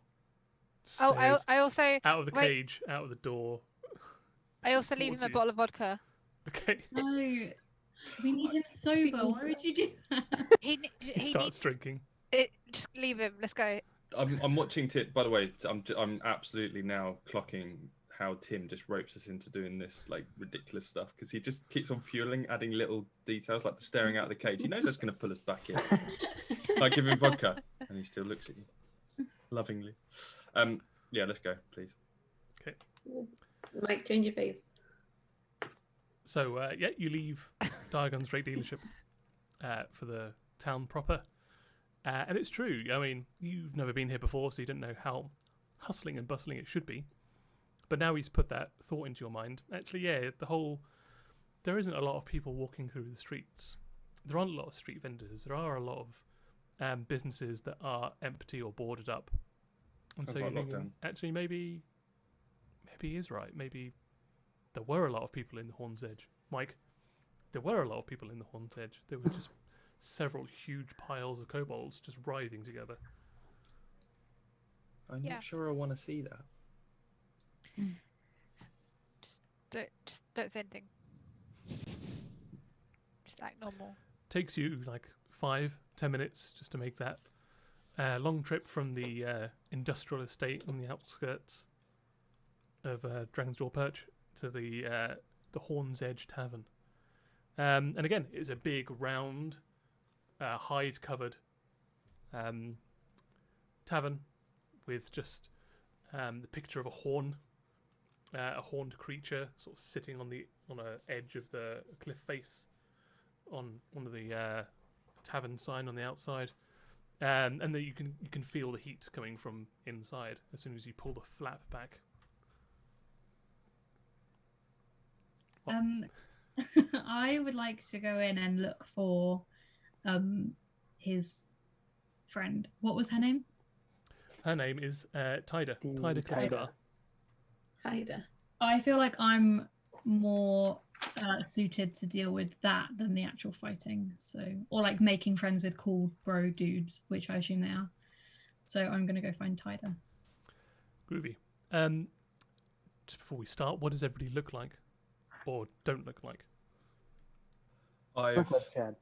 Oh, Stares I also out of the wait. cage, out of the door. leave him towards a you. bottle of vodka. Okay. No, we need him sober. Why would you do that? He He starts needs drinking. it. Just leave him. Let's go. I'm watching Tim. By the way, I'm absolutely now clocking how Tim just ropes us into doing this like ridiculous stuff because he just keeps on fueling, adding little details like the staring out of the cage. He knows that's going to pull us back in. I give him vodka, and he still looks at you lovingly. Yeah, let's go, please. Mike, change your face. So you leave Diagon's Drake dealership for the town proper, and it's true. I mean, you've never been here before, so you don't know how hustling and bustling it should be. But now he's put that thought into your mind. Actually, yeah, there isn't a lot of people walking through the streets. There aren't a lot of street vendors. There are a lot of businesses that are empty or boarded up. And Sounds so like you're thinking, lockdown. actually, maybe he is right. Maybe there were a lot of people in the Horn's Edge. Mike, there were a lot of people in the Horn's Edge. There were just several huge piles of kobolds just writhing together. I'm Yeah. not sure I want to see that. Just don't say anything. Just act normal. Takes you like 5-10 minutes just to make that long trip from the industrial estate on the outskirts of Dragon's Jaw Perch to the Horn's Edge Tavern. And again, it's a big, round, hide-covered tavern with just the picture of a horned creature sort of sitting on a edge of the cliff face on one of the tavern sign on the outside. And then you can feel the heat coming from inside as soon as you pull the flap back. I would like to go in and look for his friend. What was her name? Her name is Tyda. Tyda Tyda. Cliffscar. Haida. I feel like I'm more suited to deal with that than the actual fighting. So, or like making friends with cool bro dudes, which I assume they are. So I'm gonna go find Tyda. Groovy. Just before we start, what does everybody look like, or don't look like? I've Look like Chad.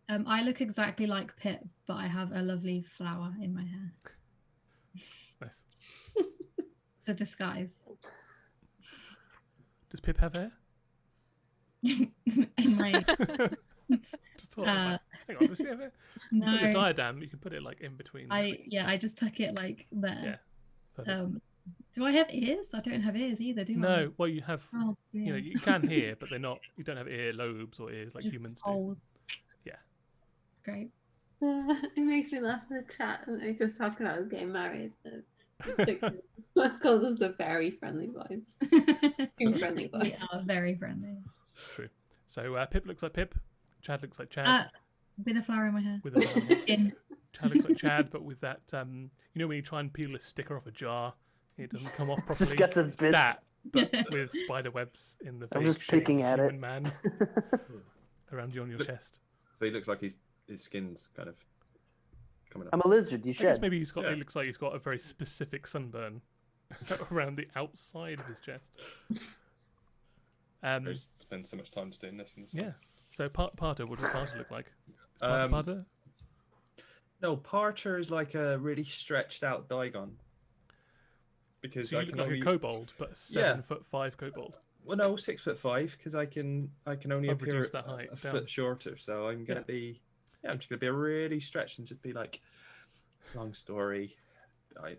I look exactly like Pip, but I have a lovely flower in my hair. Nice. The disguise. Does Pip have hair? In my Just thought, I was like, hang on, does she have hair? no, You've got the diadem, you can put it like in between. I just tuck it like there. Yeah. Perfect. Do I have ears? I don't have ears either, do I? No, well, you have. Oh, You know, you can hear, but they're not. You don't have ear lobes or ears like just humans do. holes. Yeah. Great. It makes me laugh in the chat, and I just talking about us getting married. What's called us the very friendly boys. Too friendly We boys. are very friendly. True. So Pip looks like Pip. Chad looks like Chad. With a flower in my hair. With a In. Chad looks like Chad, but with that. You know when you try and peel a sticker off a jar, it doesn't come off Just properly. got the bits. That, but with spider webs in the I'm vague just shape picking of a at human it. man around you on your chest. So he looks like his skin's kind of coming up. I'm a lizard. You I guess shed. maybe he's got. Yeah. It looks like he's got a very specific sunburn around the outside of his chest. I just spend so much time just doing this and stuff. Yeah. So Parter, what does Parter look like? Is Parter? No, Parter is like a really stretched out Diagon. Because So I you look can like only... a kobold, but a 7'5" kobold. Well, no, 6'5", because I can only I've appear reduced that height a down. foot shorter. So I'm gonna be, I'm just gonna be really stretched and just be like, long story. I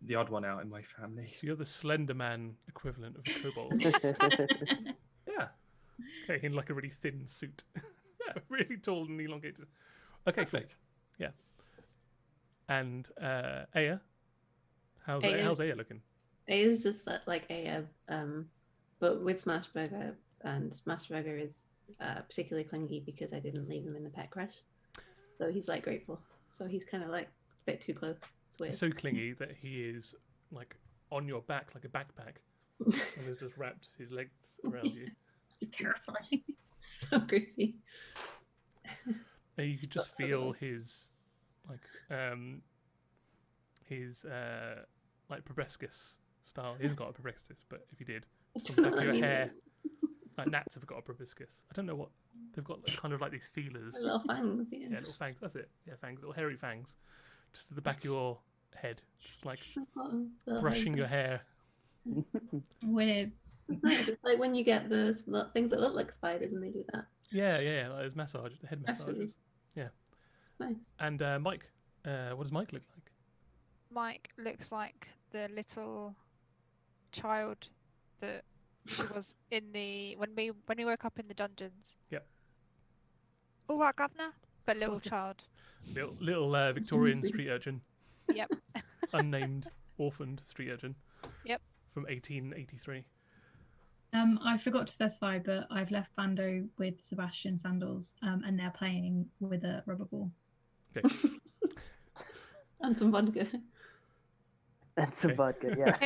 the odd one out in my family. So you're the Slender Man equivalent of a kobold. Yeah. Okay, in like a really thin suit. Yeah, really tall and elongated. Okay, cool. Perfect. And Aya, Aya- how's Aya looking? It is just like a but with Smashburger and Smashburger is particularly clingy because I didn't leave him in the pet crash. So he's like grateful. So he's kind of like a bit too close. It's weird. He's so clingy that he is like on your back like a backpack, and has just wrapped his legs around you. It's terrifying. So creepy. And you could just feel his like like proboscis style. He hasn't got a proboscis, but if he did, from the back of your hair, like gnats have got a proboscis. I don't know what they've got. Like, kind of like these feelers. Little fangs. Yeah. Yeah, little fangs. That's it. Yeah, fangs. Little hairy fangs, just at the back of your head, just like brushing your hair. Weird. Nice. It's like when you get the things that look like spiders and they do that. Yeah, like those head That's really massages. Yeah. Nice. And Mike, what does Mike look like? Mike looks like the little child that he was in the when he woke up in the dungeons. Yep. All right, governor, but little child. Little Victorian street urchin. Yep. Unnamed, orphaned street urchin. Yep. From 1883. I forgot to specify, but I've left Bando with Sebastian Sandals, and they're playing with a rubber ball. Okay. And some vodka. And some vodka, yeah.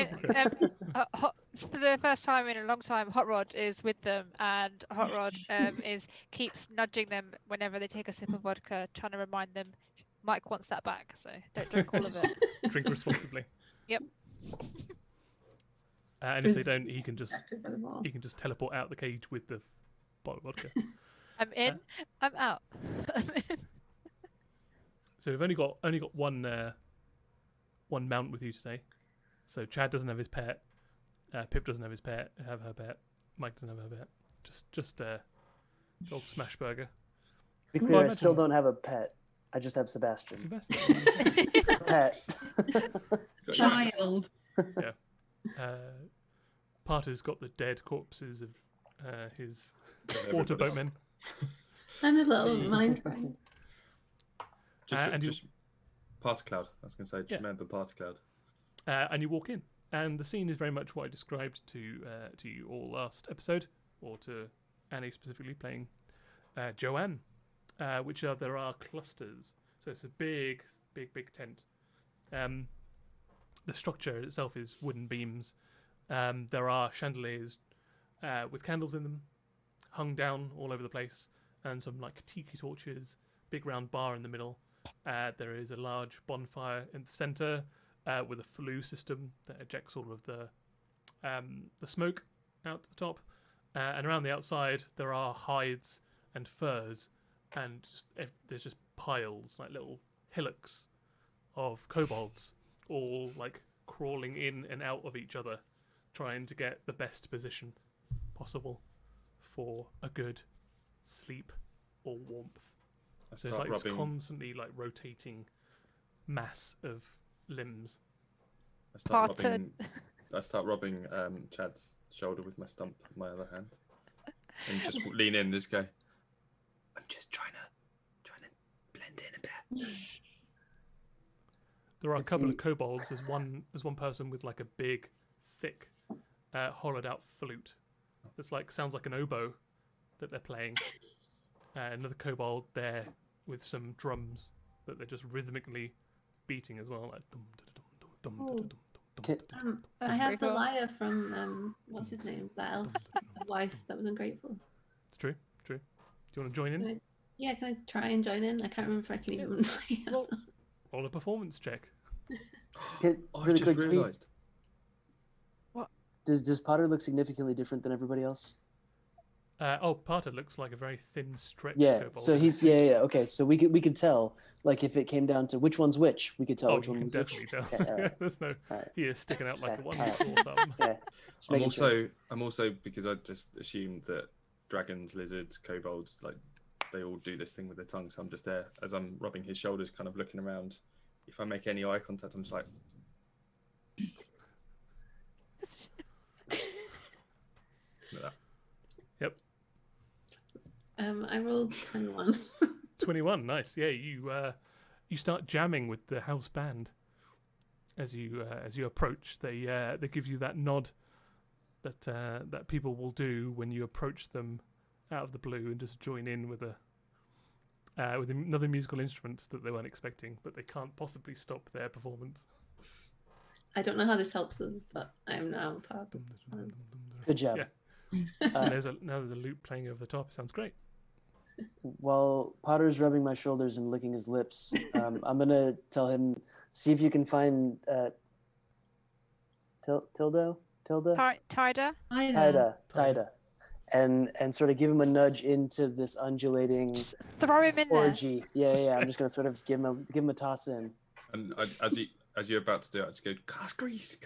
For the first time in a long time, Hot Rod is with them, and Hot Rod keeps nudging them whenever they take a sip of vodka, trying to remind them Mike wants that back, so don't drink all of it. Drink responsibly. Yep. And if they don't, he can just teleport out the cage with the bottle of vodka. I'm in. I'm out. I'm in. So we've only got one mount with you today. So Chad doesn't have his pet. Pip doesn't have his pet. Have her pet. Mike doesn't have her pet. Just old Smashburger. Be clear, I still don't have a pet. I just have Sebastian. Pet. Child. Yeah. Parter's got the dead corpses of his water boatmen. And a little mind friend. Just Party Cloud. I was going to say, just remember Party Cloud. And you walk in, and the scene is very much what I described to you all last episode, or to Annie specifically playing Joanne, there are clusters. So it's a big tent. The structure itself is wooden beams. There are chandeliers with candles in them, hung down all over the place, and some like tiki torches. Big round bar in the middle. There is a large bonfire in the center with a flue system that ejects all of the smoke out to the top. And around the outside, there are hides and furs, and there's just piles, like little hillocks of kobolds, all like crawling in and out of each other, trying to get the best position possible for a good sleep or warmth. So it's like this constantly like rotating mass of limbs. I start rubbing Chad's shoulder with my stump, my other hand, and just lean in and just go, I'm just trying to blend in a bit. There are a couple of kobolds. There's one person with like a big, thick, hollowed out flute that's like sounds like an oboe that they're playing. Another kobold there with some drums that they're just rhythmically beating as well. Like I have the lyre from what's his name? That elf wife that was ungrateful. It's true. Do you want to join in? Can I try and join in? I can't remember if I can even. Roll a performance check. I just realised. What? Does Potter look significantly different than everybody else? Parter looks like a very thin, stretched kobold. So he's okay. So we could tell, like, if it came down to which one's which, we could tell which one was which. Definitely tell. Okay, right. There's no ears sticking out like one sore thumb. I'm also because I just assumed that dragons, lizards, kobolds, like they all do this thing with their tongue. So I'm just there as I'm rubbing his shoulders, kind of looking around. If I make any eye contact, I'm just like. Like that. Yep. I rolled 21. 21, nice. Yeah, you start jamming with the house band as you approach. They give you that nod that people will do when you approach them out of the blue and just join in with another musical instrument that they weren't expecting, but they can't possibly stop their performance. I don't know how this helps us, but I am now part of it. Good job. Yeah. And there's a loop playing over the top. It sounds great. While Potter's rubbing my shoulders and licking his lips, I'm gonna tell him, see if you can find Tilda, Tida, and sort of give him a nudge into this undulating Just throw him in orgy. Yeah. I'm just gonna sort of give him a toss in. And as you're about to do it, I just go, cast grease.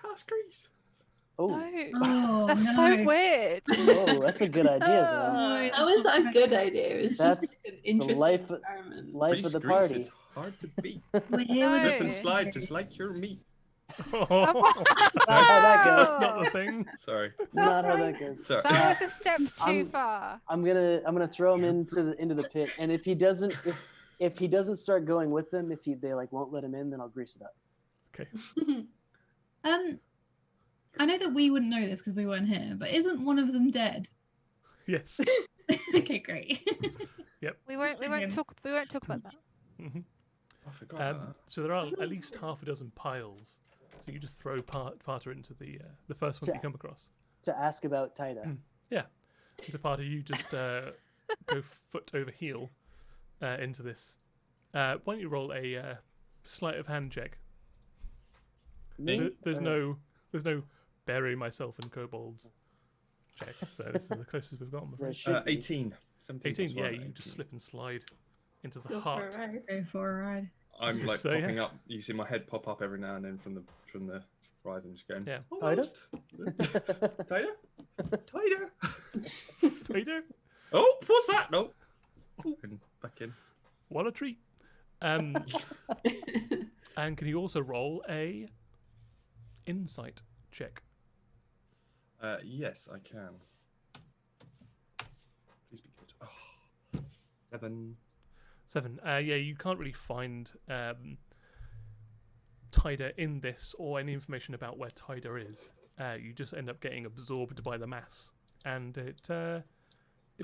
Oh, there. Oh, No, that's no. so weird. oh, that's a good idea, man. How is that a good idea? It's That's just like an interesting life- environment. Life of the Grease, party. it's hard to beat. We're here with No. Slip and the- slide just like your meat. Not how that goes. That's not the thing. Sorry. Not how that goes. Sorry. That was a step too I'm- far. I'm gonna throw him into the pit, and if he doesn't start going with them, they like won't let him in, then I'll grease it up. Okay. I know that we wouldn't know this because we weren't here, but isn't one of them dead? Yes. Okay, great. We won't talk about that. Mhm. I forgot about that. So there are at least half a dozen piles. So you just throw Parter into the first one that you come across. To ask about Tida. So Parter, you just go foot over heel into this. Why don't you roll a sleight of hand check? Me? There's no bury myself in kobolds check. So this is the closest we've got. I'm There afraid. should be. 18. 17 18. plus Yeah, one, you 18. just slip and slide into the Go for heart. a ride. Go for a ride. I'm like So, yeah. popping up. You see my head pop up every now and then from the ride and just going. Yeah. Almost. Tighter. Trader, Oh, what's that? No. And back in. what a treat. And can you also roll a insight check? Yes, I can. Please be good. Oh, 7. 7. Yeah, you can't really find Tida in this or any information about where Tida is. You just end up getting absorbed by the mass, and it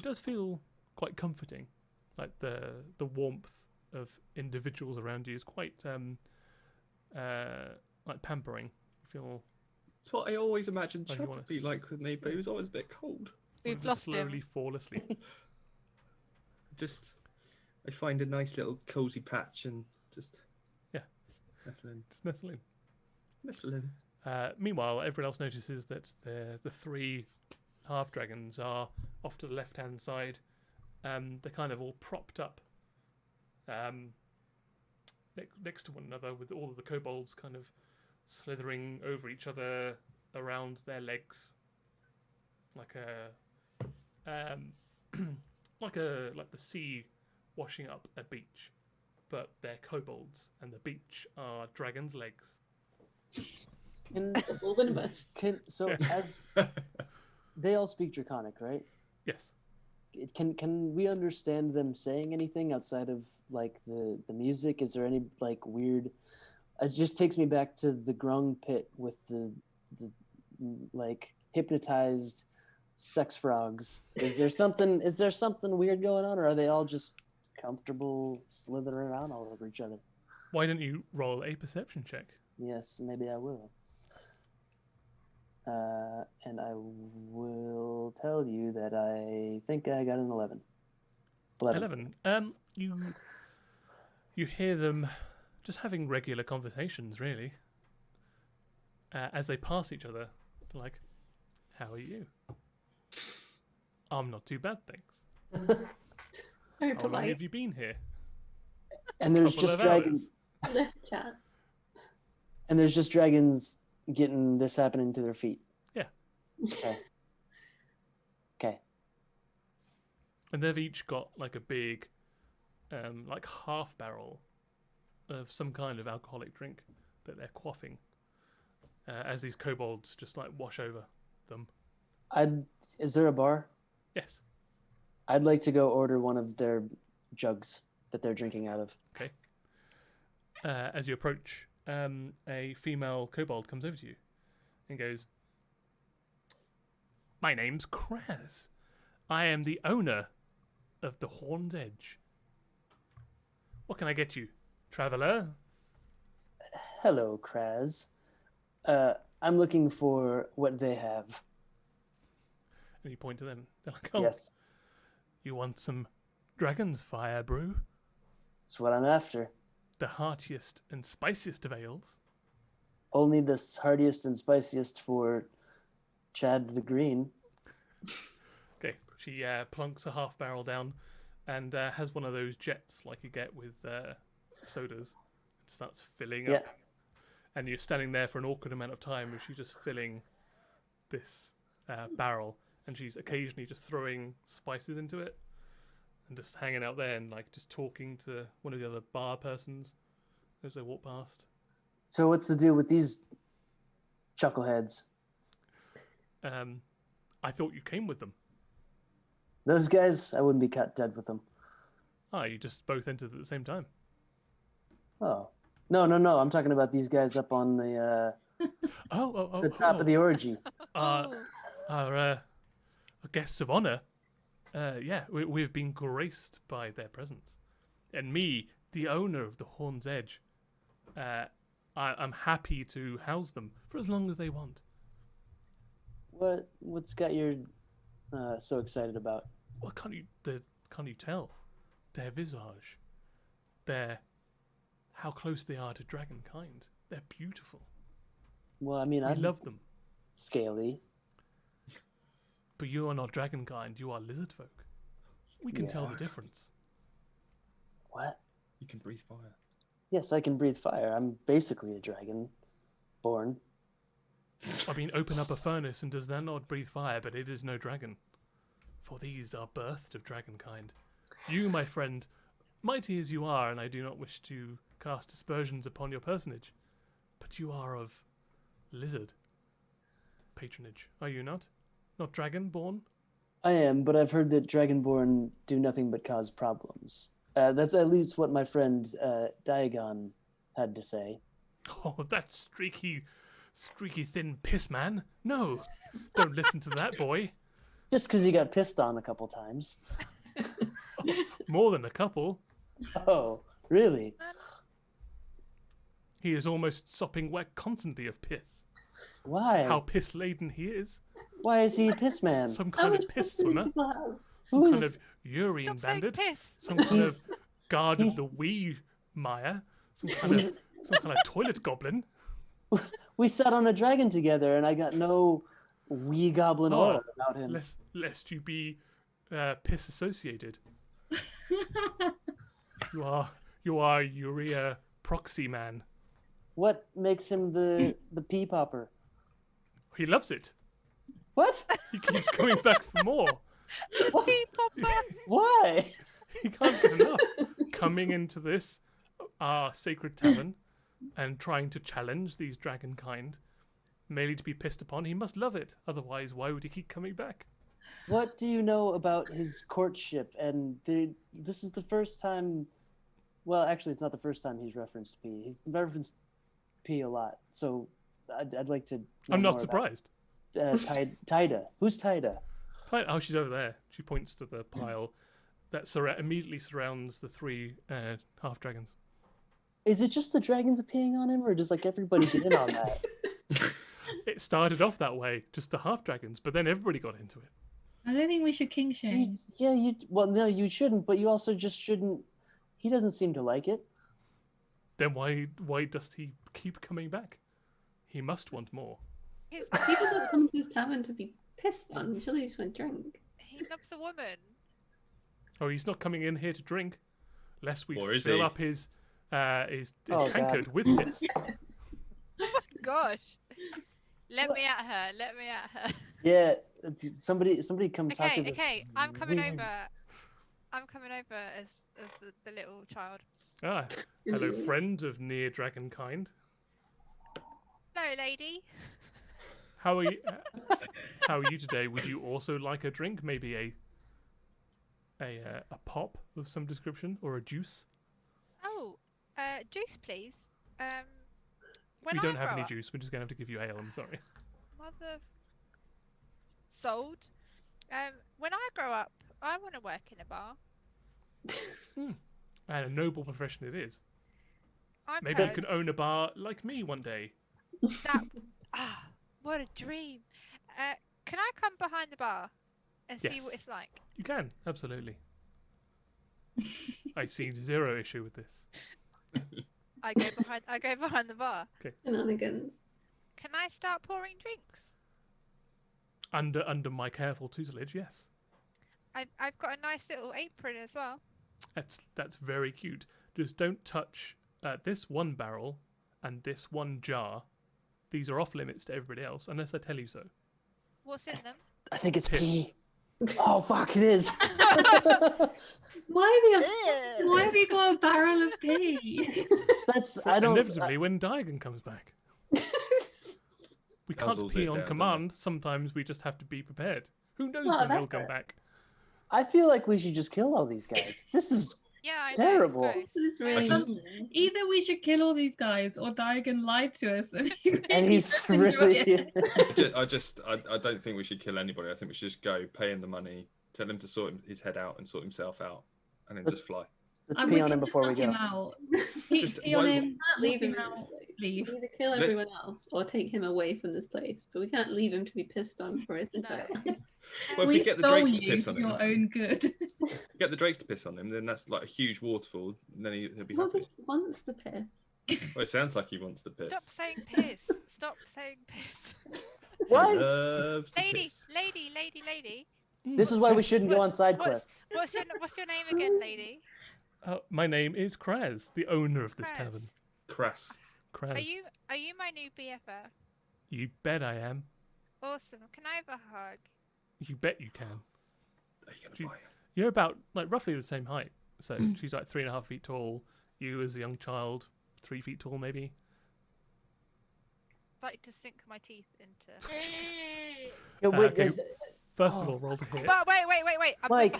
does feel quite comforting. Like the warmth of individuals around you is quite like pampering. You feel It's what I always imagined Like you Chad to wanna be like with me, but he was always a bit cold. We've just lost slowly him. fall asleep. I find a nice little cozy patch and just nestle in. It's nestling. Nestle in. Meanwhile, everyone else notices that the 3 half dragons are off to the left hand side. They're kind of all propped up next to one another, with all of the kobolds kind of slithering over each other around their legs, like like the sea washing up a beach, but they're kobolds, and the beach are dragons' legs. So as they all speak Draconic, right? Yes. Can we understand them saying anything outside of like the music? Is there any like weird? It just takes me back to the Grung pit with the like hypnotized sex frogs. Is there something weird going on, or are they all just comfortable slithering around all over each other? Why don't you roll a perception check? Yes, maybe I will. And I will tell you that I think I got an 11. 11. You hear them just having regular conversations, really. As they pass each other, like, "How are you?" "I'm not too bad, thanks." Very "How long polite. have you been here?" And there's "Couple just of dragons. hours." Let's chat. And there's just dragons getting this happening to their feet. Yeah. Okay. Okay. And they've each got like a big, like half barrel of some kind of alcoholic drink that they're quaffing as these kobolds just like wash over them. Is there a bar? Yes. I'd like to go order one of their jugs that they're drinking out of. Okay. As you approach, a female kobold comes over to you and goes, My name's Kraz. I am the owner of the Horn's Edge. What can I get you, traveler? Hello, Kraz. I'm looking for what they have. And you point to them. They're like, oh, Yes, you want some dragon's fire brew? that's what I'm after. The heartiest and spiciest of ales. Only the heartiest and spiciest for Chad the Green. Okay, she plunks a half barrel down and has one of those jets like you get with sodas. It starts filling Yeah. up. And you're standing there for an awkward amount of time as she's just filling this barrel. And she's occasionally just throwing spices into it. And just hanging out there and like just talking to one of the other bar persons as they walk past. So what's the deal with these chuckleheads? I thought you came with them. Those guys, I wouldn't be cut dead with them. Ah, you just both entered at the same time. Oh. No. I'm talking about these guys up on the the top of the orgy. Our guests of honor. Yeah, we've been graced by their presence. And me, the owner of the Horn's Edge, I'm happy to house them for as long as they want. What's got you so excited about? Well, can't you tell? Their visage, how close they are to dragonkind. They're beautiful. Well, I mean, I love them. Scaly. But you are not dragonkind. You are lizard folk. We can tell the difference. What? You can breathe fire. Yes, I can breathe fire. I'm basically a dragon, born. I mean, open up a furnace and does that not breathe fire? But it is no dragon. For these are birthed of dragonkind. You, my friend, mighty as you are, and I do not wish to cast aspersions upon your personage, but you are of lizard patronage, are you not? Not dragon-born? I am, but I've heard that dragonborn do nothing but cause problems. That's at least what my friend Diagon had to say. Oh, that streaky thin piss man. No, don't listen to that boy. Just because he got pissed on a couple times. More than a couple. Oh, really? He is almost sopping wet constantly of piss. Why? How piss-laden he is. Why is he a piss man? Some kind of piss swimmer. Some Who's- kind of urine Stop saying bandit. piss. Some kind of He's- guard of he's- the wee Maya. Some kind of toilet goblin. We sat on a dragon together, and I got no wee goblin Oh, aura about him. Lest you be piss associated. You are urea proxy man. What makes him the pea popper? He loves it. What? He keeps going back for more. Pea popper. Why? He can't get enough. Coming into this sacred tavern and trying to challenge these dragonkind, merely to be pissed upon. He must love it. Otherwise, why would he keep coming back? What do you know about his courtship? And this is the first time. Well, actually, it's not the first time he's referenced P. He's referenced P a lot. So I'd like to. Know I'm not more surprised. About, Tida. Who's Tida? Oh, she's over there. She points to the pile that immediately surrounds the three half dragons. Is it just the dragons peeing on him, or does like everybody get in on that? It started off that way, just the half dragons, but then everybody got into it. I don't think we should king shame. Well, no, you shouldn't. But you also just shouldn't. He doesn't seem to like it. Then why does he keep coming back? He must want more. People don't come to this tavern to be pissed on. Surely you just want to drink. He loves a woman. Oh, he's not coming in here to drink, lest we Or is fill he? up his Oh, tankard God. with piss. Oh my gosh. Let me at her. Yeah, somebody come talk to Okay, this. okay. I'm coming weird- over. I'm coming over as the little child. Ah, hello, friend of near dragonkind. Hello, lady. How are you? How are you today? Would you also like a drink? Maybe a pop of some description or a juice? Oh, juice, please. When We I don't have grow any up- juice. We're just gonna have to give you ale. I'm sorry. Mother. sold. When I grow up, I want to work in a bar. And a noble profession it is. I've Maybe you heard can own a bar like me one day. that. What a dream! Can I come behind the bar and see what Yes. it's like? You can, absolutely. I see zero issue with this. I go behind the bar. Shenanigans. Can I start pouring drinks? Under my careful tutelage, yes. I've got a nice little apron as well. That's very cute. Just don't touch this one barrel and this one jar. These are off limits to everybody else, unless I tell you so. What's in them? I think it's Piss. pee. Oh fuck! It is. Why have you got a barrel of pee? That's I don't. Inevitably, when Diagon comes back. We can't Puzzles pee it on down, command. Sometimes we just have to be prepared. Who knows Well, when he'll that's come it. back? I feel like we should just kill all these guys. This is Yeah, I Terrible. know. It's This is gross. really just- lovely. Either we should kill all these guys, or Diagon lied to us, and he really and he's does enjoy really. it. I don't think we should kill anybody. I think we should just go, pay him the money, tell him to sort his head out and sort himself out, and then Let's- just fly. Let's And pee we on can him just before we knock him go. out. Just- Pee on why- him, We can't leave him knock out. leave. We either kill Let's- everyone else or take him away from this place, but we can't leave him to be pissed on for his entire life. Well, if we get the stole drakes to you piss for on your him, own good. get the drakes to piss on him, then that's like a huge waterfall. And then he'll be Well, happy. just wants the piss. Well, it sounds like he wants the piss. Stop saying piss. Stop saying piss. What? Loves to Lady, piss. lady. This is why we shouldn't go on side What's quests. what's your name again, lady? My name is Kraz, the owner of this Kraz. tavern. Crass. Kraz. Are you my new BFF? You bet I am. Awesome. Can I have a hug? You bet you can. Are you Gee. gonna buy him? You're about like roughly the same height. So she's like 3.5 feet tall. You as a young child, 3 feet tall maybe. I'd like to sink my teeth into. Yeah, wait, Okay. is- First of Oh. all, roll to hit. But wait. Mike.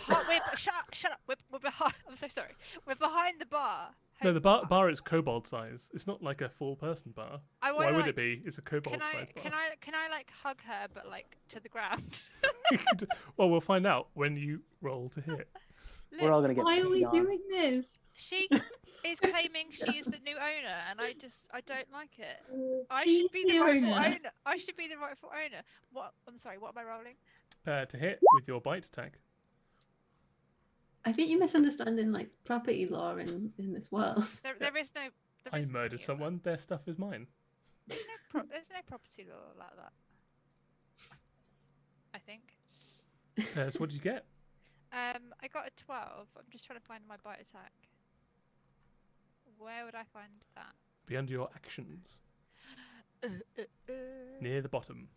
Shut up. We're behind. I'm so sorry. We're behind the bar. No, the bar is kobold size. It's not like a full person bar. I Why wanna, would like, it be? It's a kobold Can I size bar. can I like hug her but like to the ground? Well, we'll find out when you roll to hit. we're all gonna get Why are we peed on. doing this? She is claiming she is the new owner, and I don't like it. I She's should be the the rightful owner. owner. I should be the rightful owner. What? I'm sorry. What am I rolling? To hit with your bite attack. I think you're misunderstanding like property law in this world. There is no. There I isn't murdered any of someone. Their stuff is mine. that. There's no property law like that. I think. So what did you get? I got a 12. I'm just trying to find my bite attack. Where would I find that? Be under your actions, near the bottom.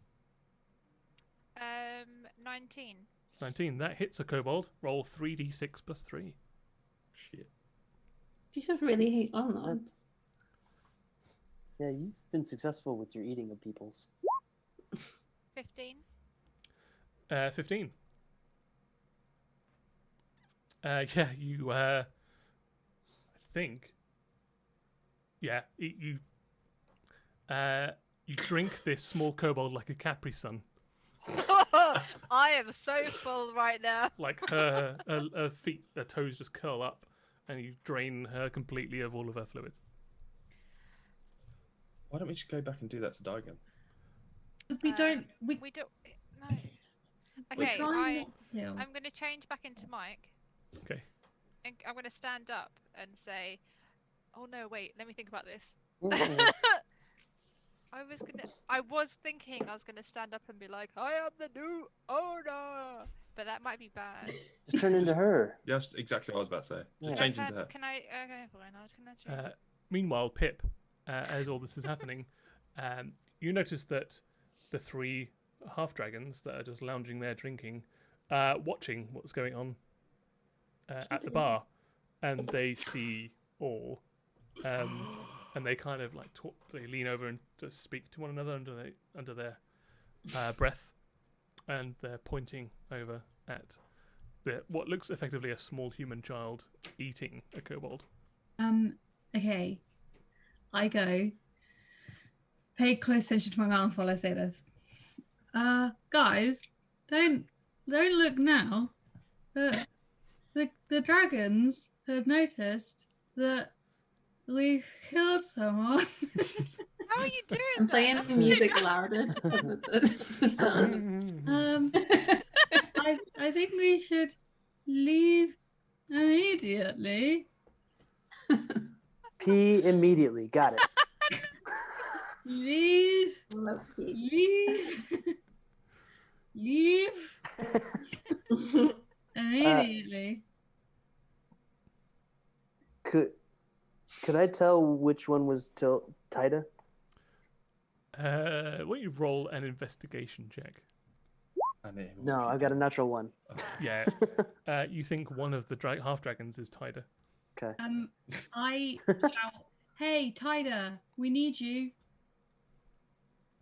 19. 19. That hits a kobold. Roll 3d6 plus 3. Shit. You just really hate landlords. That's... Yeah, you've been successful with your eating of people's. 15. 15. Yeah, you. I think. Yeah, you. You drink this small kobold like a Capri Sun. I am so full right now. Like her feet, her toes just curl up, and you drain her completely of all of her fluids. Why don't we just go back and do that to Diagon? Because we don't. We don't. No. Okay, trying not to. I'm going to change back into Mike. Okay. And I'm going to stand up and say, "Oh no, wait. Let me think about this." Mm-mm. I was thinking I was gonna stand up and be like, "I am the new owner," but that might be bad. Just turn into her. Yeah, that's exactly what I was about to say. Just Yeah. change into her. Can I? Okay, fine. Can I change? Meanwhile, Pip, as all this is happening, you notice that the 3 half dragons that are just lounging there drinking, watching what's going on at the bar, and they see all, and they kind of like talk. They lean over and just speak to one another under their breath, and they're pointing over at what looks effectively a small human child eating a kobold. Okay. I go. Pay close attention to my mouth while I say this. Guys, don't look now, but the dragons have noticed that we've killed someone. How are you doing I'm that? playing music louder to cover the sound. I think we should leave immediately. Pee immediately. Got it. Leave. Leave. Leave immediately. Could I tell which one was Tida? Why don't you roll an investigation check? No, I got a natural one. Yeah. You think one of the half dragons is Tida. Okay. I shout, "Hey, Tida, we need you."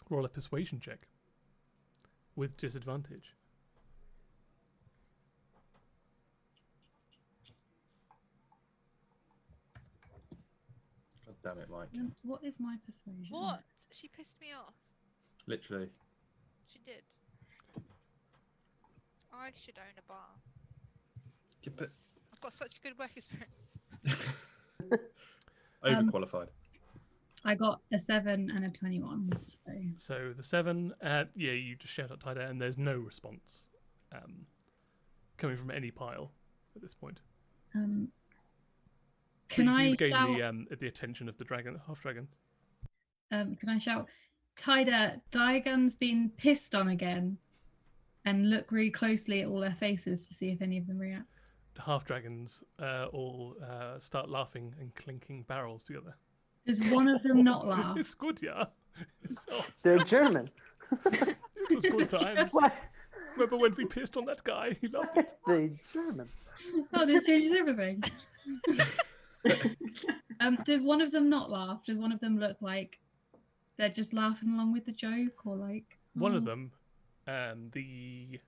Roll a persuasion check with disadvantage. God damn it, Mike. What is my persuasion? What? She pissed me off. Literally. She did. I should own a bar. I've got such good work experience. Overqualified. I got a 7 and a 21. So the 7, you just shout at Tida, and there's no response coming from any pile at this point. Can But you I do gain shout? the attention of the half dragon. Can I shout, Tida, Diagon's been pissed on again, and look really closely at all their faces to see if any of them react. The half dragons all start laughing and clinking barrels together. Does one of them not laugh? It's good, yeah. It's awesome. They're German. It was good times. Why? Remember when we pissed on that guy? He loved it. They German. Oh, this changes everything. Does one of them not laugh? Does one of them look like they're just laughing along with the joke, or like One of oh. them, the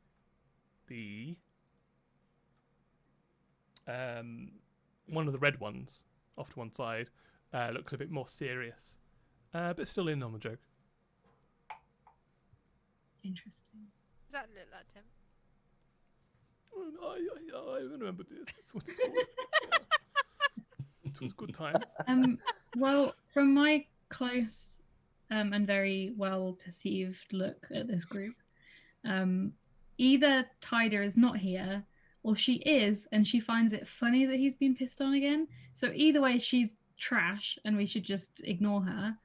one of the red ones off to one side looks a bit more serious, but still in on the joke. Interesting. Does that look like Tim? Oh, I remember this. That's what it's called. Yeah. It was good times. Well, from my close and very well perceived look at this group, either Tida is not here, or she is, and she finds it funny that he's been pissed on again. So either way, she's trash, and we should just ignore her.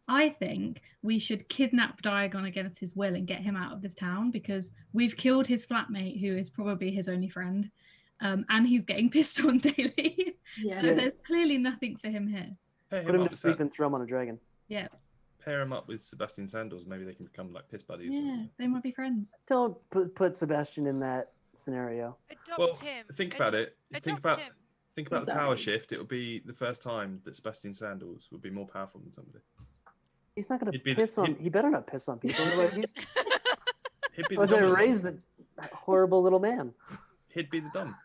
I think we should kidnap Diagon against his will and get him out of this town, because we've killed his flatmate, who is probably his only friend, and he's getting pissed on daily. Yeah. So there's clearly nothing for him here. Pair Put him up to with sleep and throw him on a dragon. Yeah, pair him up with Sebastian Sandals. Maybe they can become like piss buddies. yeah, they might be friends. Don't put Sebastian in that scenario. Adopt Well, him. think about it. Think Adopt about him. think about the power Exactly. shift. It would be the first time that Sebastian Sandals would be more powerful than somebody. He's not gonna He'd be piss on. he'd- He better not piss on people. Otherwise he's He'd be was the I dominant. raised the horrible little man. He'd be the dumb.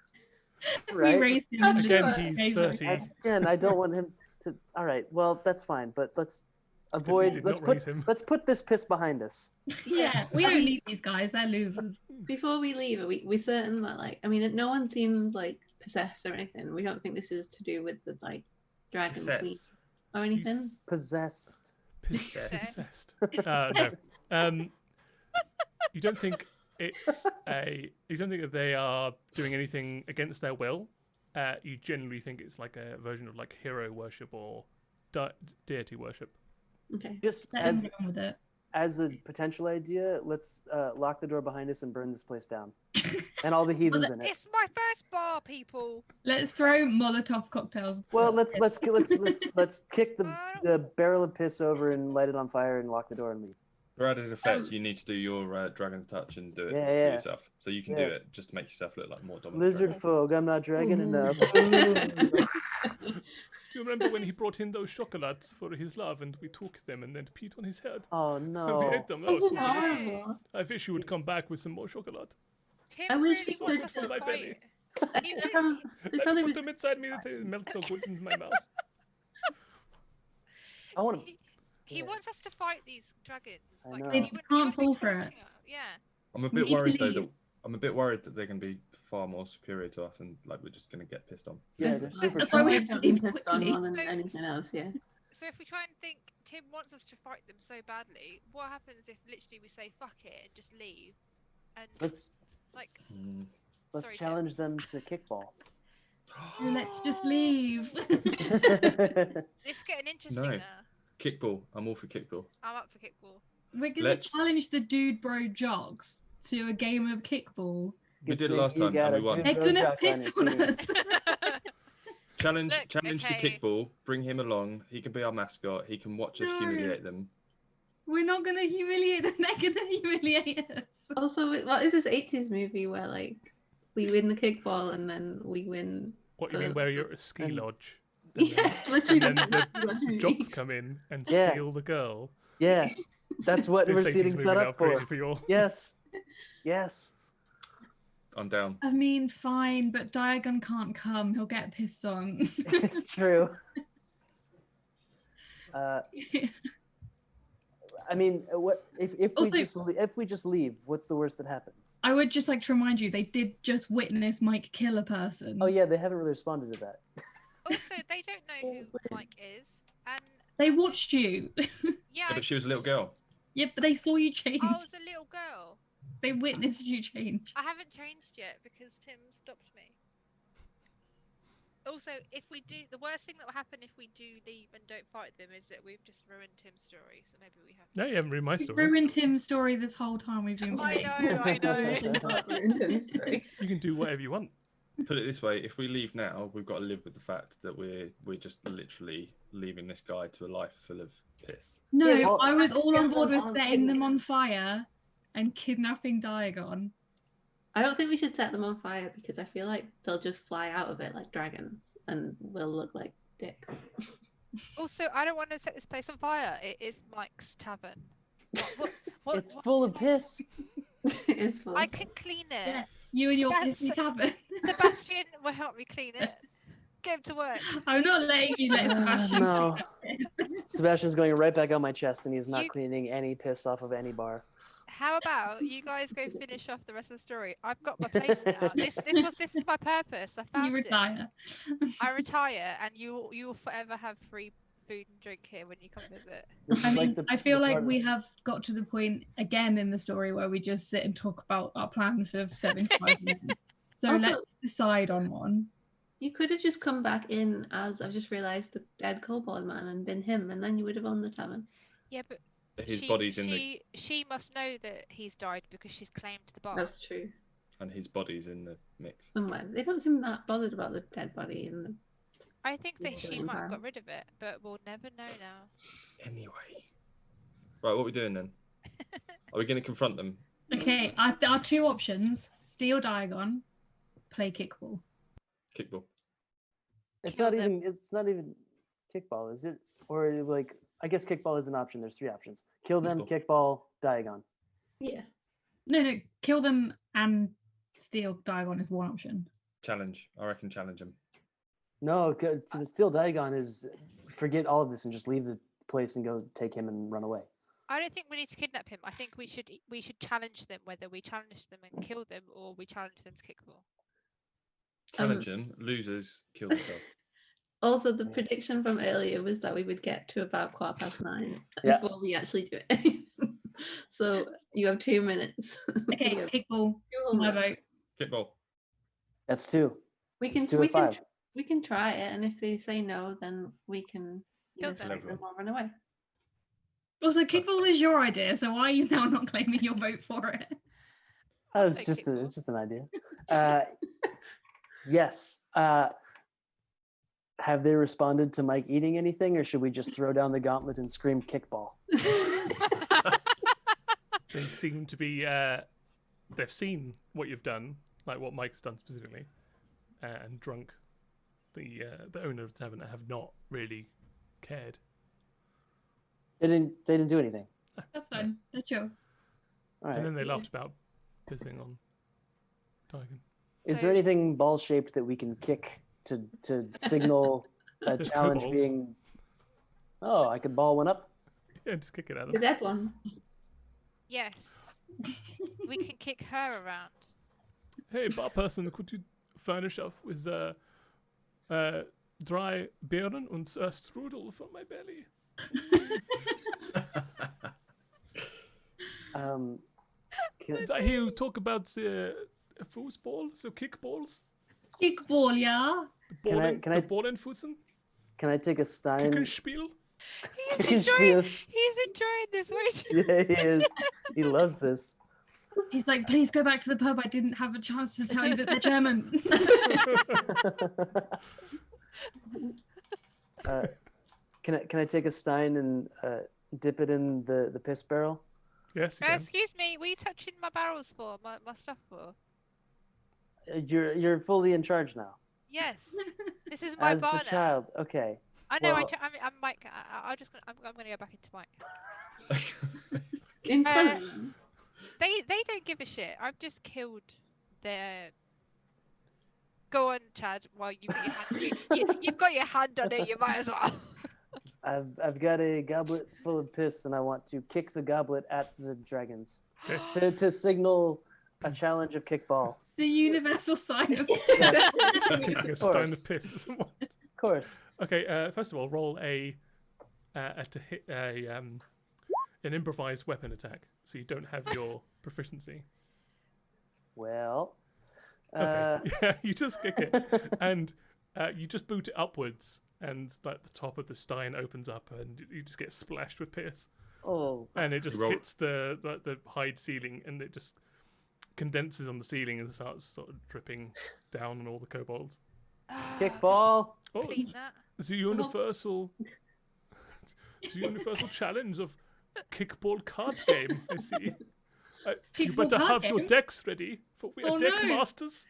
We Right? raised him. I'm Again, sure. he's Amazing. 30. Again, I don't want him to. All right. Well, that's fine. But let's If avoid. you did Let's not put. raise him. Let's put this piss behind us. Yeah, we Are don't we- need these guys. They're losers. Before we leave, are we certain that, like, I mean, no one seems like possessed or anything. We don't think this is to do with the like dragon queen Possessed. or anything. Possessed. Possessed. No. You don't think it's a. You don't think that they are doing anything against their will. You generally think it's like a version of like hero worship or deity worship. Okay. Just Let them as get on with it. as a potential idea, let's lock the door behind us and burn this place down, and all the heathens in it. It's my first bar, people. Let's throw Molotov cocktails. Well, let's kick the Well- the barrel of piss over and light it on fire and lock the door and leave. For added effect, you need to do your dragon's touch and do it Yeah, for yeah. yourself. So you can Yeah. do it just to make yourself look like more dominant. Lizard dragon. folk, I'm not dragon enough. Do you remember when he brought in those chocolates for his love and we took them and then peed on his head? Oh And we no. ate them. That was so This is delicious. horrible. I wish you would come back with some more chocolate. Tim I wish really he wants could us to to my belly. fight. He They really- probably- they Let's probably put was- them inside me. They melt so good into my mouth. I want to. He Yeah. wants us to fight these dragons. I Like, know. he They would- he can't would be fall for it. taunting us. Yeah. I'm a bit worried though that they're going to be far more superior to us, and like we're just going to get pissed on. Yeah, they're super That's why strong. we We've have to been leave pissed on quickly. more than anything else, yeah. So if we try and think, Tim wants us to fight them so badly. What happens if literally we say fuck it and just leave? And Let's like, let's sorry, challenge them to kickball. Let's just leave. This is getting interesting No. now. Kickball. I'm all for kickball. I'm up for kickball. We're gonna Let's- challenge the dude bro jocks to a game of kickball. We Good did it thing last you time got and we a won. dude They're bro gonna jock piss your on team. us. Challenge Look, the okay. kickball. Bring him along. He can be our mascot. He can watch us No. humiliate them. We're not gonna humiliate them. They're gonna humiliate us. Also, what is this 80s movie where like we win the kickball and then we win? What you mean, where you're at a ski and- lodge? And then- Yes, literally. and then that's the what you jocks mean. come in and Yeah. steal the girl. Yeah, that's what This we're 80s getting movie set that up I've for. created for you all. Yes, yes. I'm down. I mean, fine, but Diagon can't come. He'll get pissed on. It's true. I mean, what if Also- if we just leave? What's the worst that happens? I would just like to remind you, they did just witness Mike kill a person. Oh yeah, they haven't really responded to that. Also, they don't know who It's weird. Mike is, and They watched you. yeah, Yeah, but she was a little girl. Yeah, but they saw you change. I was a little girl. They witnessed you change. I haven't changed yet because Tim stopped me. Also, if we do, the worst thing that will happen if we do leave and don't fight them is that we've just ruined Tim's story. So maybe we have. No, you haven't read my You story. ruined Tim's story this whole time we've been I playing. know, I know. You can do whatever you want. Put it this way: if we leave now, we've got to live with the fact that we're just literally leaving this guy to a life full of piss. No, Yeah, well, I was all on board with on setting them kidnapping. on fire and kidnapping Diagon. I don't think we should set them on fire because I feel like they'll just fly out of it like dragons and we'll look like dicks. Also, I don't want to set this place on fire. It is Mike's tavern. What, It's full of piss. It's full. I can clean it. Yeah. You and your That's- pissy tavern. Sebastian will help me clean it. Get him to work. I'm not letting you let Sebastian. No. Sebastian's going right back on my chest, and he's not You- cleaning any piss off of any bar. How about you guys go finish off the rest of the story? I've got my place now. This is my purpose. I found You it. retire. I retire, and you will forever have free food and drink here when you come visit. This I is mean, like the- I feel the like part- we have got to the point again in the story where we just sit and talk about our plan for 75 minutes. So Also- let's decide on one. You could have just come back in as I've just realised the dead kobold man and been him, and then you would have owned the tavern. Yeah, but His body's in she must know that he's died because she's claimed the bar. That's true. and his body's in the mix. Somewhere they don't seem that bothered about the dead body in the. I think that she might have Empire. got rid of it, but we'll never know now. Anyway, right, what are we doing then? Are we going to confront them? Okay, our two options: steal Diagon, play kickball. Kickball. It's Kill not them. even. It's not even kickball, is it? Or like, I guess kickball is an option. There's three options: kill them, kickball, Diagon. Yeah. No, kill them and steal Diagon is one option. Challenge. I reckon challenge him. No, to steal Diagon is forget all of this and just leave the place and go take him and run away. I don't think we need to kidnap him. I think we should challenge them, whether we challenge them and kill them or we challenge them to kickball. Challenge him. Losers kill themselves. Also, the prediction from earlier was that we would get to about 9:15 Yeah. before we actually do it. So you have 2 minutes. Okay, You have kickball. 2 My homework. vote. Kickball. That's two. We It's can 2 we of can 5. we can try it, and if they say no, then we can Kill either them. fight them or run away. Also, kickball is your idea, so why are you now not claiming your vote for it? That was Take just kickball. it's just an idea. Yes. Have they responded to Mike eating anything, or should we just throw down the gauntlet and scream kickball? They seem to be. They've seen what you've done, like what Mike's done specifically, and drunk. The owner of the tavern have not really cared. They didn't do anything. That's fine. That's chill. All right. And then they laughed about pissing on Diagon. Is there So- anything ball shaped that we can kick to signal a There's challenge kobolds. being? Oh, I could ball one up. Yeah, just kick it at The them. dead one. Yes. We can kick her around. Hey, bar person, could you furnish us with dry Beeren und strudel for my belly? Did I hear you talk about the foosball, the kickballs? Kickball, yeah. The Ballenfußen? Can I take a Stein? Kickenspiel? He's enjoying this, wait. Yeah, he is. He loves this. He's like, please go back to the pub. I didn't have a chance to tell you that they're German. Can I take a Stein and dip it in the piss barrel? Yes, you can. Excuse me, what are you touching my barrels for? My stuff for? You're fully in charge now. Yes. This is my As bar the now. child, okay. I know. Well- I'm Mike. I'm gonna go back into Mike. In front of them. They don't give a shit. I've just killed their. Go on, Chad. Well, you've got your hand on it. You might as well. I've got a goblet full of piss, and I want to kick the goblet at the dragons to signal a challenge of kickball. The universal sign of Kicking a stone of piss or someone. Of course. Okay, first of all, roll an improvised weapon attack, so you don't have your proficiency. Well. Okay, yeah, you just kick it, and you just boot it upwards, and like the top of the stein opens up, and you just get splashed with piss, Oh. and it just roll- hits the hide ceiling, and it just condenses on the ceiling and starts sort of dripping down on all the kobolds. Kickball. Oh, Clean that. it's the universal, it's the universal challenge of kickball card game. I see. You Kickball better card have your game? decks ready, for we are Oh, deck no. masters.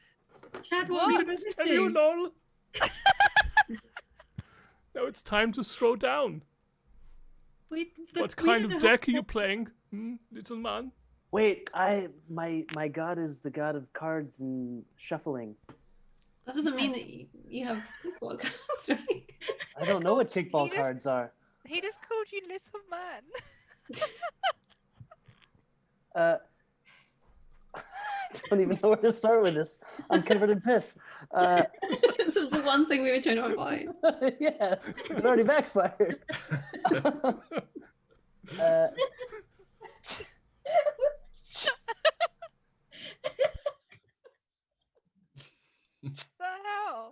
Chad, I what are we didn't tell you, missing? lol. Now it's time to throw down. What kind of deck are you playing, little man? Wait, my god is the god of cards and shuffling. That doesn't mean that you have what cards, right? I don't know what kickball He just- cards are. He just called you little man. I don't even know where to start with this. I'm covered in piss. This was the one thing we were trying to avoid. Yeah, it already backfired. The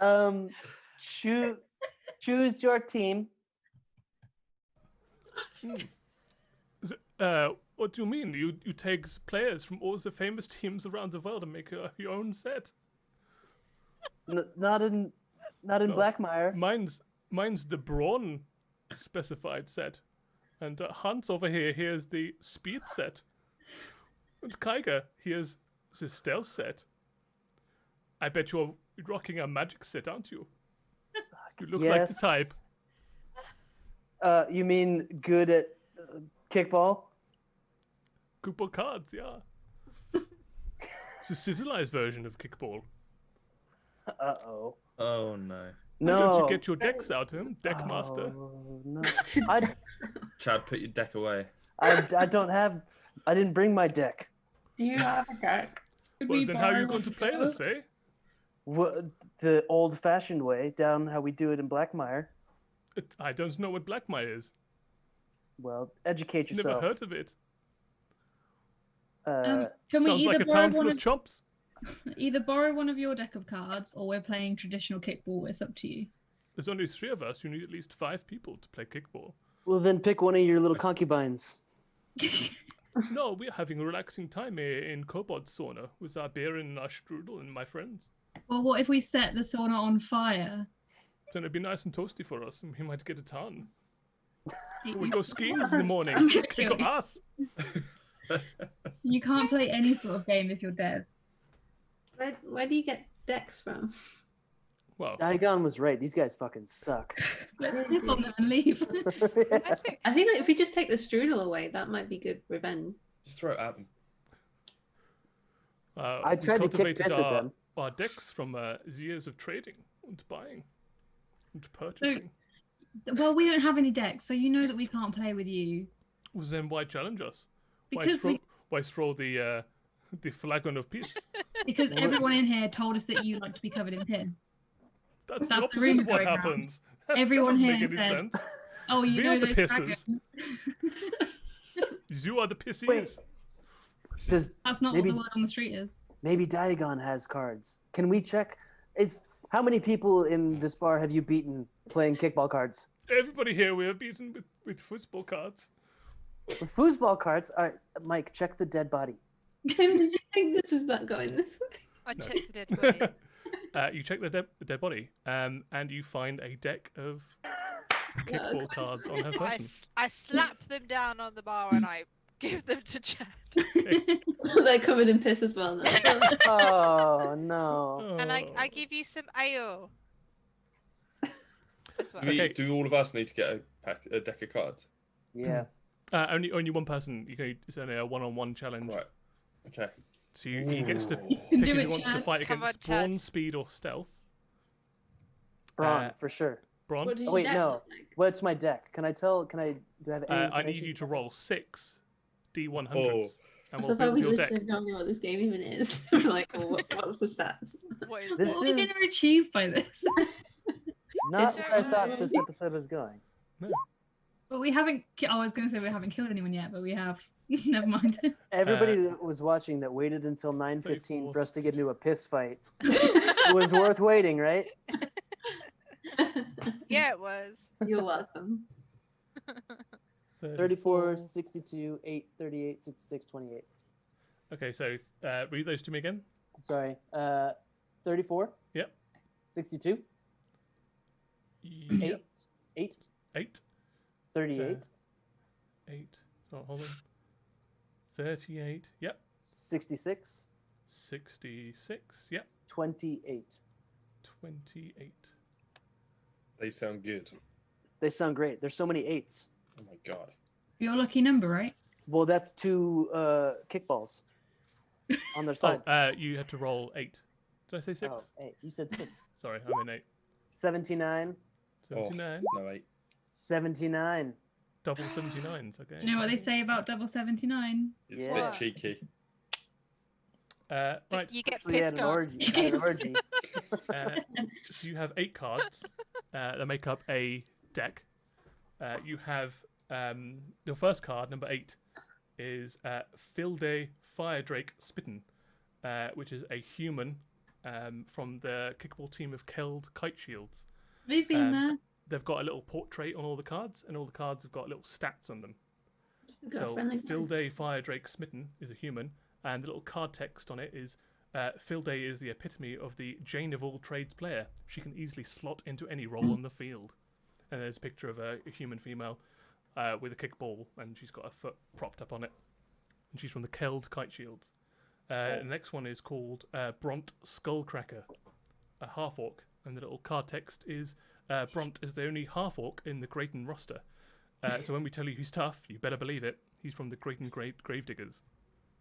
hell? Choose your team. What do you mean? You take players from all the famous teams around the world and make your own set? Not in No. Blackmire. Mine's the brawn specified set, and Hans over here's the speed set, and Kaiger here's the stealth set. I bet you're rocking a magic set, aren't you? You look like the type. You mean good at kickball? Kickball cards, yeah. It's a civilized version of kickball. Uh-oh. Oh no. Why No. don't you get your decks out, deck master? Oh, no. I Chad, put your deck away. don't have. I didn't bring my deck. Do you have a deck? Well, then how are you going to play this, eh? What, the old-fashioned way, down how we do it in Blackmire. I don't know what Blackmire is. Well, educate Never yourself. heard of it. Can we Sounds either like a borrow town full of chumps. either borrow one of your deck of cards, or we're playing traditional kickball? It's up to you. There's only 3 of us. You need at least 5 people to play kickball. Well, then pick one of your little concubines. No, we're having a relaxing time here in Kobold sauna with our beer and our strudel and my friends. Well, what if we set the sauna on fire? Then it'd be nice and toasty for us, and we might get a tan. We go skiing in the morning. I'm Kick kidding. our ass. You can't play any sort of game if you're dead. Where do you get decks from? Well, Diagon was right. These guys fucking suck. Let's piss on them and leave. I think I think that if we just take the strudel away, that might be good revenge. Just throw it at them. I we tried to kick cultivated piss at them. our decks from the years of trading and buying and purchasing. Well, we don't have any decks, so you know that we can't play with you. Well, then why challenge us? Because we Why throw the flagon of piss? Because everyone in here told us that you like to be covered in piss. That's That's the the opposite rumour of what going round. happens. Everyone that doesn't here make any said- sense. Oh, you We know are the those pissers. dragons. You are the pissies. Wait. Does That's not Maybe- what the word on the street is. maybe Diagon has cards? Can we check? How many people in this bar have you beaten playing kickball cards? Everybody here we are beaten with football cards. With foosball cards? All right, Mike, check the dead body. Tim, did you think this was not going this way? I checked the dead body. You check the dead body, and you find a deck of kickball cards on her person. I slap them down on the bar and I give them to Chad. They're covered in piss as well now. Oh no! And I Oh. give you some ale. As well. Okay. Do all of us need to get a deck of cards? Yeah. Only one person. It's only a one-on-one challenge. Right. Okay. So he gets to Ooh. pick Do if he it, wants to Chad. fight Come on, against brawn, Chad. speed, or stealth. Brawn, for sure. Brawn. What do you Oh, wait, get? no. What's my deck? Do I have any I need information? you to roll 6 D100s, Oh. and I we'll thought build we your deck. literally don't know what this game even is. We're like, well, what's the stats? What is This this? What are we is- going to achieve by this? Not It's- where I thought this episode was going. But we haven't. I was going to say we haven't killed anyone yet, but we have. Never mind. Everybody that was watching that waited until 9:15 for us to get into a piss fight. it? It was worth waiting, right? Yeah, it was. You're welcome. 34, 62, 8, 38, 66, 28. Okay, so read those to me again. Sorry. 34. Yep. 62, 8, Yep. 8, 8. 38, 8. Oh, hold on. 38. Yep. 66, 66. Yep. 28. 28. They sound good. They sound great. There's so many 8s. Oh my god. Your lucky number, right? Well, that's 2 kickballs on their side. You had to roll 8. Did I say 6? Oh, 8. You said 6. Sorry, I'm in 8. 79, 79. Oh, no 8. 79. Double 79s, okay. You know what they say about double 79? It's a Yeah. bit cheeky. Right, You get Especially at pissed an on. orgy. At an orgy. so you have 8 cards that make up a deck. You have your first card, number 8, is Filde Firedrake Spitten, which is a human from the kickball team of Keld Kite Shields. We've been there. They've got a little portrait on all the cards, and all the cards have got little stats on them. Got So friendly Filde Firedrake Smitten is a human, and the little card text on it is Filde is the epitome of the Jane of all trades player. She can easily slot into any role on the field. And there's a picture of a human female with a kickball, and she's got her foot propped up on it. And she's from the Keld Kite Shields. The next one is called Bront Skullcracker, a half-orc. And the little card text is Bront is the only half-orc in the Grayton roster. So when we tell you he's tough, you better believe it. He's from the Grayton Gravediggers.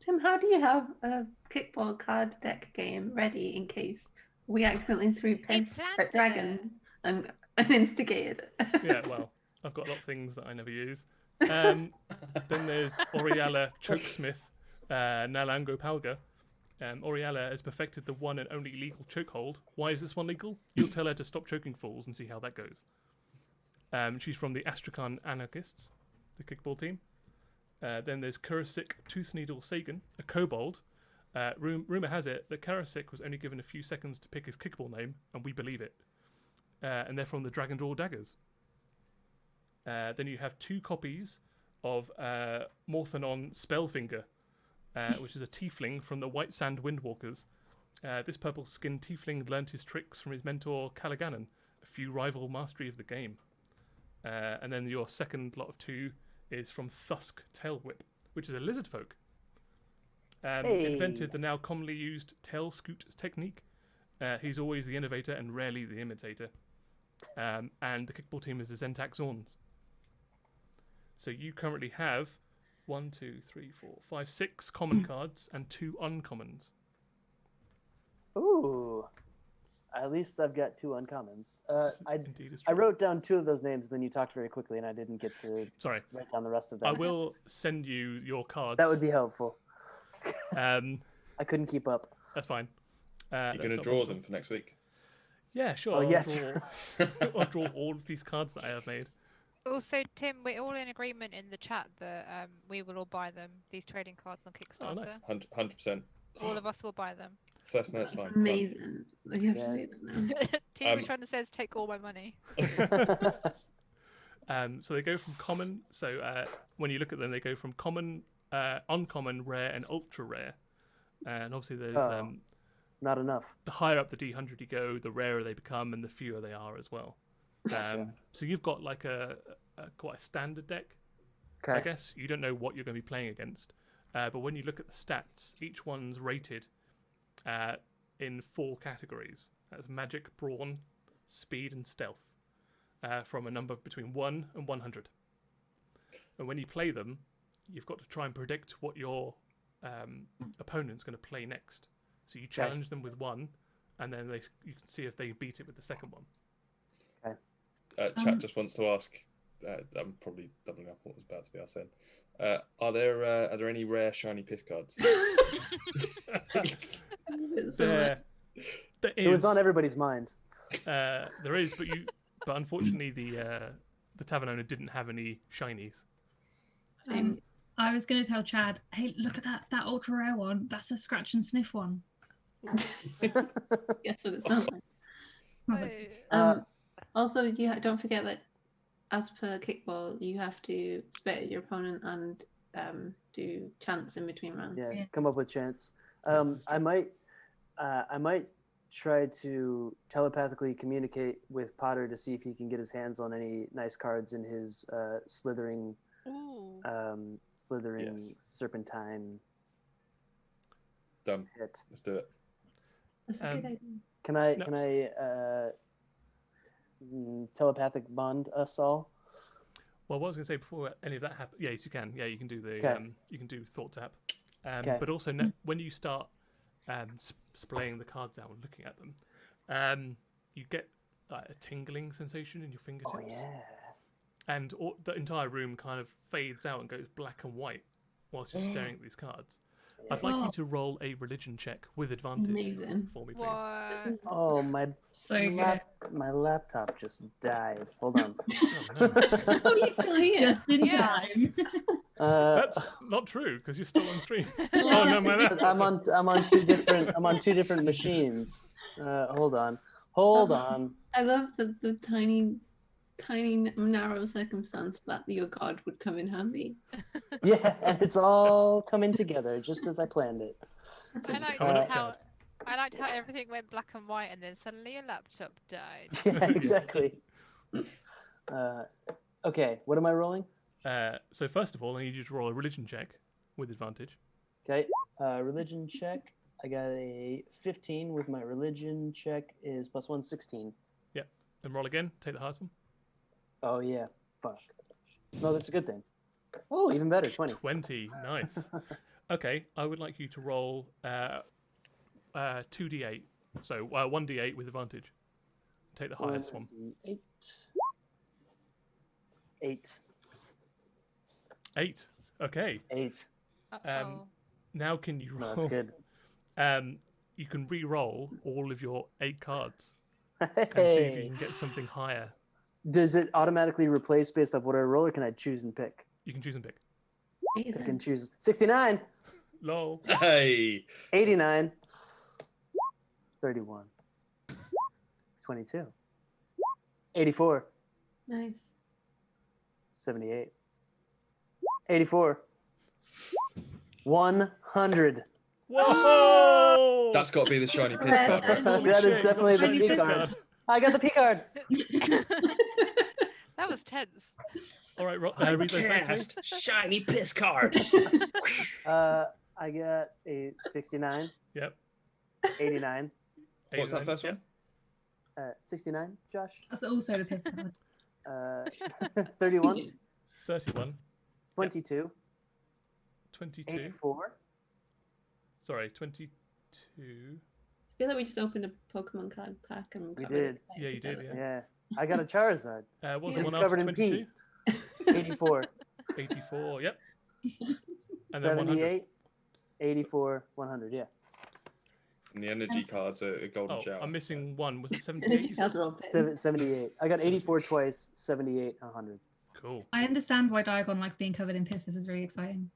Tim, how do you have a kickball card deck game ready in case we accidentally threw piss planned at dragon and instigated? Yeah, well, I've got a lot of things that I never use. Then there's Oriala Chokesmith Nalango Palga. Oriala has perfected the one and only legal chokehold. Why is this one legal? You'll tell her to stop choking fools and see how that goes. She's from the Astrakhan Anarchists, the kickball team. Then there's Kurasik Toothneedle Sagan, a kobold. Rumour has it that Karasik was only given a few seconds to pick his kickball name, and we believe it. And they're from the Dragon Draw Daggers. Then you have 2 copies of Morthanon Spellfinger, which is a tiefling from the White Sand Windwalkers. This purple-skinned tiefling learnt his tricks from his mentor Callaganon, a few rival mastery of the game. And then your second lot of 2 is from Thusk Tailwhip, which is a lizard folk. Invented the now commonly used tail scoot technique. He's always the innovator and rarely the imitator. And the kickball team is the Zentax Zorns. So you currently have 1, 2, 3, 4, 5, 6 common cards and 2 uncommons. Ooh. At least I've got 2 uncommons. Indeed, is I true. wrote down 2 of those names, and then you talked very quickly, and I didn't get to Sorry, write down the rest of them. I will send you your cards. That would be helpful. I couldn't keep up. That's fine. You're going to draw them for next week. Yeah, sure. Oh, yeah, I'll draw all of these cards that I have made. Also, Tim, we're all in agreement in the chat that we will all buy them, these trading cards on Kickstarter. Oh, nice. 100%. All of us will buy them. First minute's fine. Amazing. You have Yeah. to do that now. Tim is trying to say, take all my money. So they go from common. So when you look at them, they go from common, uncommon, rare, and ultra rare. And obviously, there's Not enough. the higher up the D100 you go, the rarer they become, and the fewer they are as well. So you've got like a quite a standard deck. Okay. I guess you don't know what you're going to be playing against, but when you look at the stats, each one's rated in 4 categories. That's magic, brawn, speed, and stealth, from a number between 1 and 100. And when you play them, you've got to try and predict what your opponent's going to play next. So you challenge them with 1, and then you can see if they beat it with the second one. Chat just wants to ask. I'm probably doubling up what was about to be asked then. Are there any rare shiny piss cards? There is. It was on everybody's mind. There is, but unfortunately the tavern owner didn't have any shinies. I was going to tell Chad, hey, look at that ultra rare one. That's a scratch and sniff one. Guess what it sounds like. I was like, Also, don't forget that as per kickball, you have to spit at your opponent and do chants in between rounds. Yeah, come up with chants. I might try to telepathically communicate with Potter to see if he can get his hands on any nice cards in his slithering Yes. serpentine Done. hit. Let's do it. That's a good idea. Can I No. telepathic bond us all? Well, what I was going to say before any of that happens, yes, you can. Yeah, you can do the you can do thought tap, but also when you start splaying the cards out and looking at them, you get a tingling sensation in your fingertips. Oh yeah. And the entire room kind of fades out and goes black and white whilst you're staring at these cards. I'd like you to roll a religion check with advantage Amazing. for me, please. What? Oh my so good. my laptop just died. Hold on. Oh, no. Oh, he's still here. Just in Yeah. time. That's not true because you're still on stream. Oh no, my laptop. I'm on two different machines. Hold on. I love the tiny narrow circumstance that your god would come in handy. Yeah, and it's all coming together just as I planned it. I liked Coming up, how Chad. I liked how everything went black and white, and then suddenly your laptop died. Yeah, exactly. Okay, what am I rolling? So first of all, I need you to roll a religion check with advantage. Okay, religion check. I got a 15 with my religion check is +1, 16. Yep. And roll again. Take the highest one. Oh yeah, fuck. No, that's a good thing. Oh, even better, 20. 20. Nice. Okay, I would like you to roll 2d8. So 1d8 with advantage. Take the highest one. 8. 8. 8. Okay. 8. Uh-oh. Now can you No, roll? that's good. You can re-roll all of your 8 cards and see if you Hey. can get something higher. Does it automatically replace based off what I roll, or can I choose and pick? You can choose and pick. Pick and choose. 69, Lol. Hey. 89, 31, 22, 84, Nice. 78, 84, 100. Whoa! That's got to be the shiny piss card. Right? Holy That is shit, definitely the shiny P piss card. I got the P card. That was tense. All right, read those back to me. Shiny piss card. I got a 69, Yep. 89, What's that 89, first yep. one? 69, Josh, That's also the piss card. 31, 31. 22, 22. 84. Sorry, 22. I feel like we just opened a Pokemon card pack and We got really did. excited Yeah, you did, together. Yeah, I got a Charizard. What's Yeah. the one It's after covered in 22? pee. 84, 84, yep. And then 100. 78, 84, 100. Yeah. And the energy cards are a golden Oh, shower. I'm missing one. Was it 78? You said? That's a little bit. 78. I got 84 twice, 78, 100. Cool. I understand why Diagon likes being covered in piss. This is very exciting.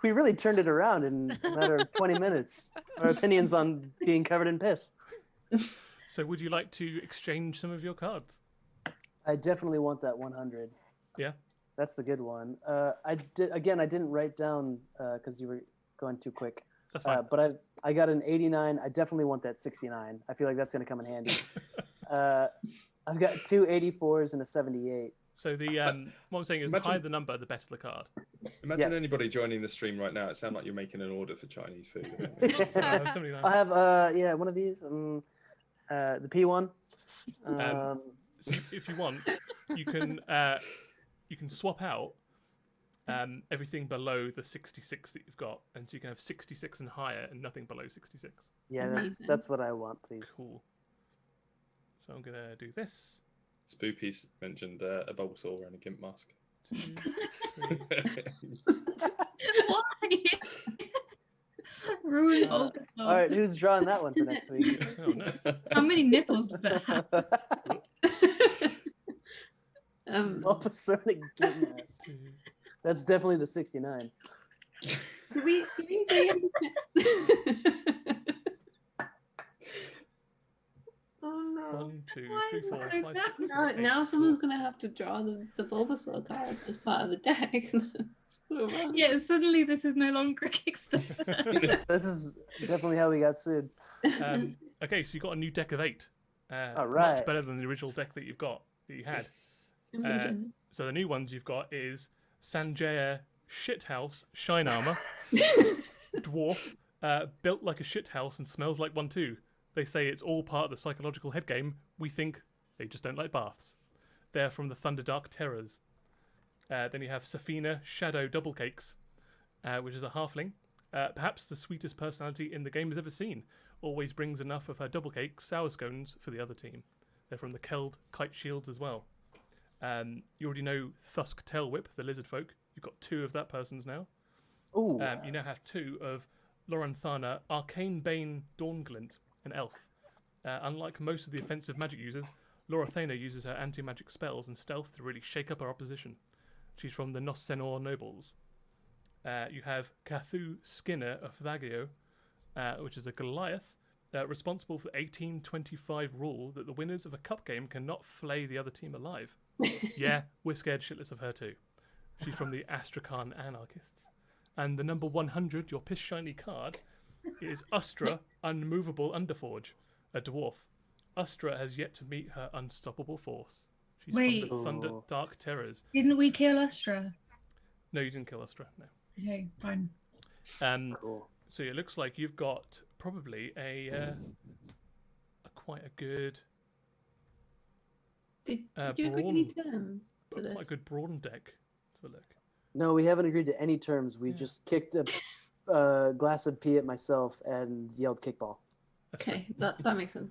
We really turned it around in a matter of 20 minutes. Our opinions on being covered in piss. So would you like to exchange some of your cards? I definitely want that 100. Yeah. That's the good one. I didn't write down because you were going too quick. That's fine. But I got an 89. I definitely want that 69. I feel like that's going to come in handy. I've got two 84s and a 78. So the what I'm saying is, the higher the number, the better the card. Imagine Yes. anybody joining the stream right now. It sounds like you're making an order for Chinese food. Something like I that. have one of these. The P1. So if you want, you can swap out everything below the 66 that you've got, and so you can have 66 and higher, and nothing below 66. Yeah, Amazing. that's what I want, please. Cool. So I'm gonna do this. Spoopy's mentioned a Bulbasaur and a Gimp mask. 2, 3. Why? Ruin all. All right, who's drawing that one for next week? Oh no. How many nipples does it have? Bulbasaur and a Gimp mask. 2. That's definitely the 69. Do we agree? Oh no. 1, 2, Why 3, is it 4, so 5, 6, bad? 7, 8. Now someone's gonna have to draw the Bulbasaur card as part of the deck. Yeah, suddenly this is no longer a Kickstarter. This is definitely how we got sued. Okay, so you got a new deck of 8. All right. Much better than the original deck that you had. So the new ones you've got is Sanjaya Shithouse Shine Armor, Dwarf, built like a shithouse and smells like one too. They say it's all part of the psychological head game. We think they just don't like baths. They're from the Thunderdark Terrors. Then you have Safina Shadow Double Cakes, which is a halfling. Perhaps the sweetest personality in the game has ever seen. Always brings enough of her double cakes, sour scones, for the other team. They're from the Keld Kite Shields as well. You already know Thusk Tailwhip, the lizard folk. You've got 2 of that person's now. Ooh. You now have 2 of Loranthana Arcane Bane Dawnglint, an elf. Unlike most of the offensive magic users, Lorathana uses her anti-magic spells and stealth to really shake up her opposition. She's from the Nossenor nobles. You have Cathu Skinner of Thagio, which is a Goliath, responsible for the 1825 rule that the winners of a cup game cannot flay the other team alive. Yeah, we're scared shitless of her too. She's from the Astrakhan Anarchists. And the number 100, your piss shiny card, is Ustra Unmovable Underforge, a dwarf. Ustra has yet to meet her unstoppable force. She's Wait. from the Thunder Ooh. Dark Terrors. Didn't we kill Astra? No, you didn't kill Ustra, no. Okay, fine. Cool. So it looks like you've got probably a quite a good Did you agree any terms to this? quite a good brawn deck. Let's have a look. No, we haven't agreed to any terms. We Yeah. just kicked a glass of pee at myself and yelled kickball. That's fair. Okay, that makes sense.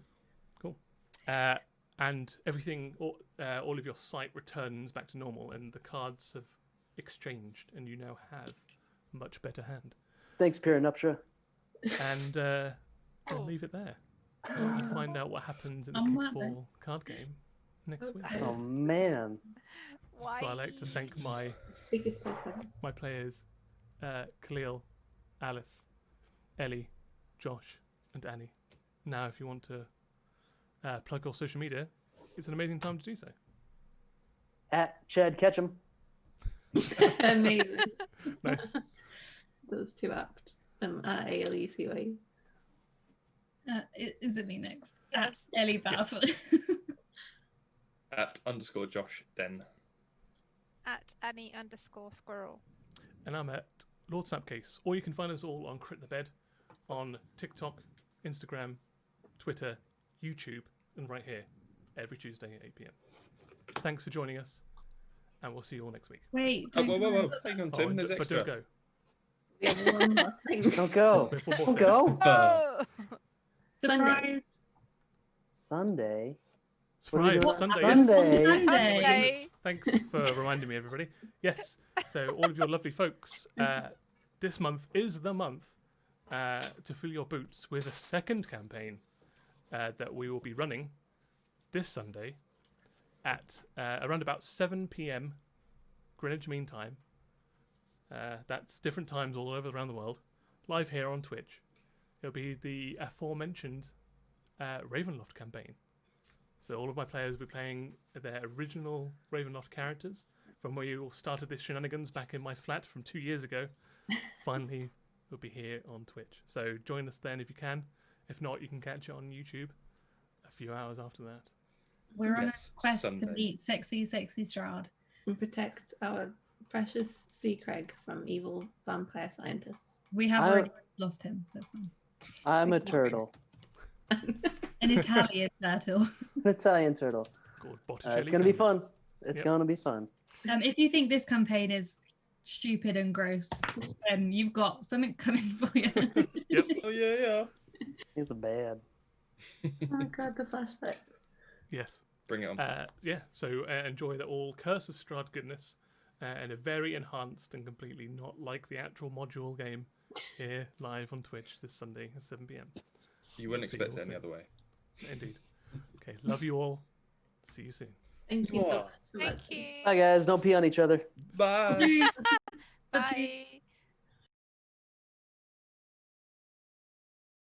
And everything, all of your sight returns back to normal, and the cards have exchanged, and you now have a much better hand. Thanks, Piranuptra. And I'll leave it there. And we'll find out what happens in the On that kickball card game next week. Oh man. Why? So I like to thank my Biggest question. players, Khalil, Alice, Ellie, Josh, and Annie. Now, if you want to plug your social media, it's an amazing time to do so. At Chad Ketchum. Amazing. Nice. That was too apt. At ALECY. Is it me next? Yes. Ellie Bath. At _Josh Den. At Annie_squirrel. And I'm at Lord Snapcase. Or you can find us all on Crit the Bed on TikTok, Instagram, Twitter, YouTube, and right here every Tuesday at 8 p.m. Thanks for joining us, and we'll see you all next week. Wait, Oh, don't whoa. go. Hang on, Oh, Tim. and There's but extra. don't go. We have one more thing. Don't go. We have one more Don't thing. go. Oh! Sunday. Surprise. Sunday. That's What are we right, doing? Sunday. Sunday. Sunday. Thanks for reminding me, everybody. Yes, so all of your lovely folks, this month is the month to fill your boots with a second campaign that we will be running this Sunday at around about 7 p.m. Greenwich Mean Time. That's different times all over around the world. Live here on Twitch. It'll be the aforementioned Ravenloft campaign. So all of my players will be playing their original Ravenloft characters from where you all started this shenanigans back in my flat from 2 years ago. Finally, we'll be here on Twitch. So join us then if you can. If not, you can catch it on YouTube a few hours after that. We're on a Yes, quest to Sunday. meet sexy Strahd. And protect our precious sea Craig from evil vampire scientists. We have I- already lost him, so it's fine. I'm a turtle. An Italian turtle. An Italian turtle. Called Botticelli. It's gonna be fun. It's Yep. gonna be fun. If you think this campaign is stupid and gross, then you've got something coming for you. Yep. Oh yeah. It's bad. Oh my god, the flashback. Yes. Bring it on. Yeah, so enjoy the all Curse of Strahd goodness in a very enhanced and completely not like the actual module game here live on Twitch this Sunday at 7 p.m. You wouldn't See you expect it all any soon. other way. Indeed. Okay, love you all. See you soon. Thank you so Mwah. much. Thank you. Bye guys. Don't pee on each other. Bye. Bye.